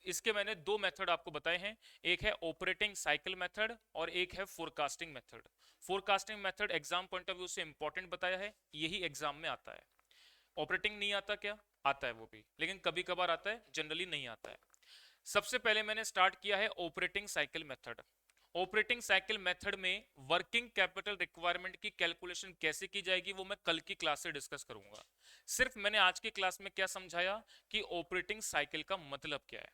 इसके मैंने दो मेथड आपको बताए हैं, एक है ऑपरेटिंग साइकिल मेथड और एक है forecasting method. Forecasting method exam point of view से इंपॉर्टेंट बताया है, यही एग्जाम में आता है। ऑपरेटिंग नहीं आता क्या, आता है वो भी, लेकिन कभी कभार आता है, जनरली नहीं आता है। सबसे पहले मैंने स्टार्ट किया है operating cycle method. Operating cycle method में वर्किंग कैपिटल रिक्वायरमेंट की कैलकुलेशन कैसे की जाएगी वो मैं कल की क्लास से डिस्कस करूंगा। सिर्फ मैंने आज की क्लास में क्या समझाया कि ऑपरेटिंग साइकिल का मतलब क्या है।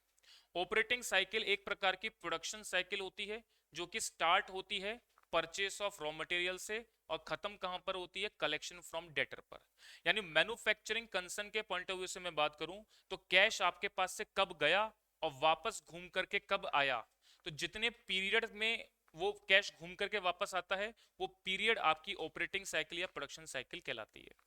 ऑपरेटिंग साइकिल एक प्रकार की प्रोडक्शन साइकिल होती है जो कि स्टार्ट होती है परचेस ऑफ रॉ मटेरियल से और खत्म कहां पर होती है, कलेक्शन फ्रॉम डेटर पर। यानी मैन्युफैक्चरिंग कंसर्न के पॉइंट ऑफ व्यू से मैं बात करूं तो कैश आपके पास से कब गया और वापस घूम करके कब आया, तो जितने पीरियड में वो कैश घूम करके वापस आता है वो पीरियड आपकी ऑपरेटिंग साइकिल या प्रोडक्शन साइकिल कहलाती है।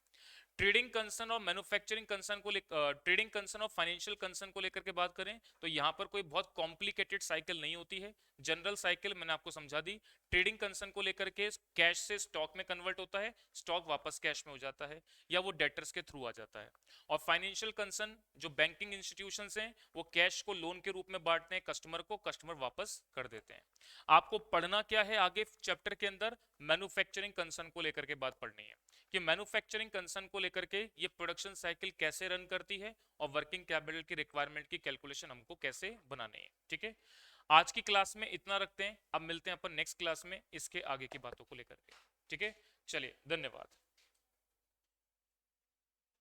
ट्रेडिंग कंसर्न और मैन्युफैक्चरिंग कंसर्न को ट्रेडिंग कंसर्न और फाइनेंशियल कंसर्न को लेकर के बात करें तो यहां पर कोई बहुत कॉम्प्लिकेटेड साइकिल नहीं होती है, जनरल साइकिल मैंने आपको समझा दी। ट्रेडिंग कंसर्न को लेकर के कैश से स्टॉक में कन्वर्ट होता है, स्टॉक वापस कैश में हो जाता है या वो डेटर्स के थ्रू आ जाता है। और फाइनेंशियल कंसर्न जो बैंकिंग इंस्टीट्यूशंस हैं वो कैश को लोन के रूप में बांटते हैं कस्टमर को, कस्टमर वापस कर देते हैं। आपको पढ़ना क्या है आगे चैप्टर के अंदर, मैन्युफैक्चरिंग कंसर्न को लेकर के बात पढ़नी है कि मैन्युफैक्चरिंग कंसर्न को लेकर के ये प्रोडक्शन साइकिल कैसे रन करती है और वर्किंग कैपिटल की रिक्वायरमेंट की कैलकुलेशन हमको कैसे बनानी है। ठीक है, आज की क्लास में इतना रखते हैं, अब मिलते हैं अपन नेक्स्ट क्लास में इसके आगे की बातों को लेकर के। ठीक है, चलिए, धन्यवाद,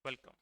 वेलकम।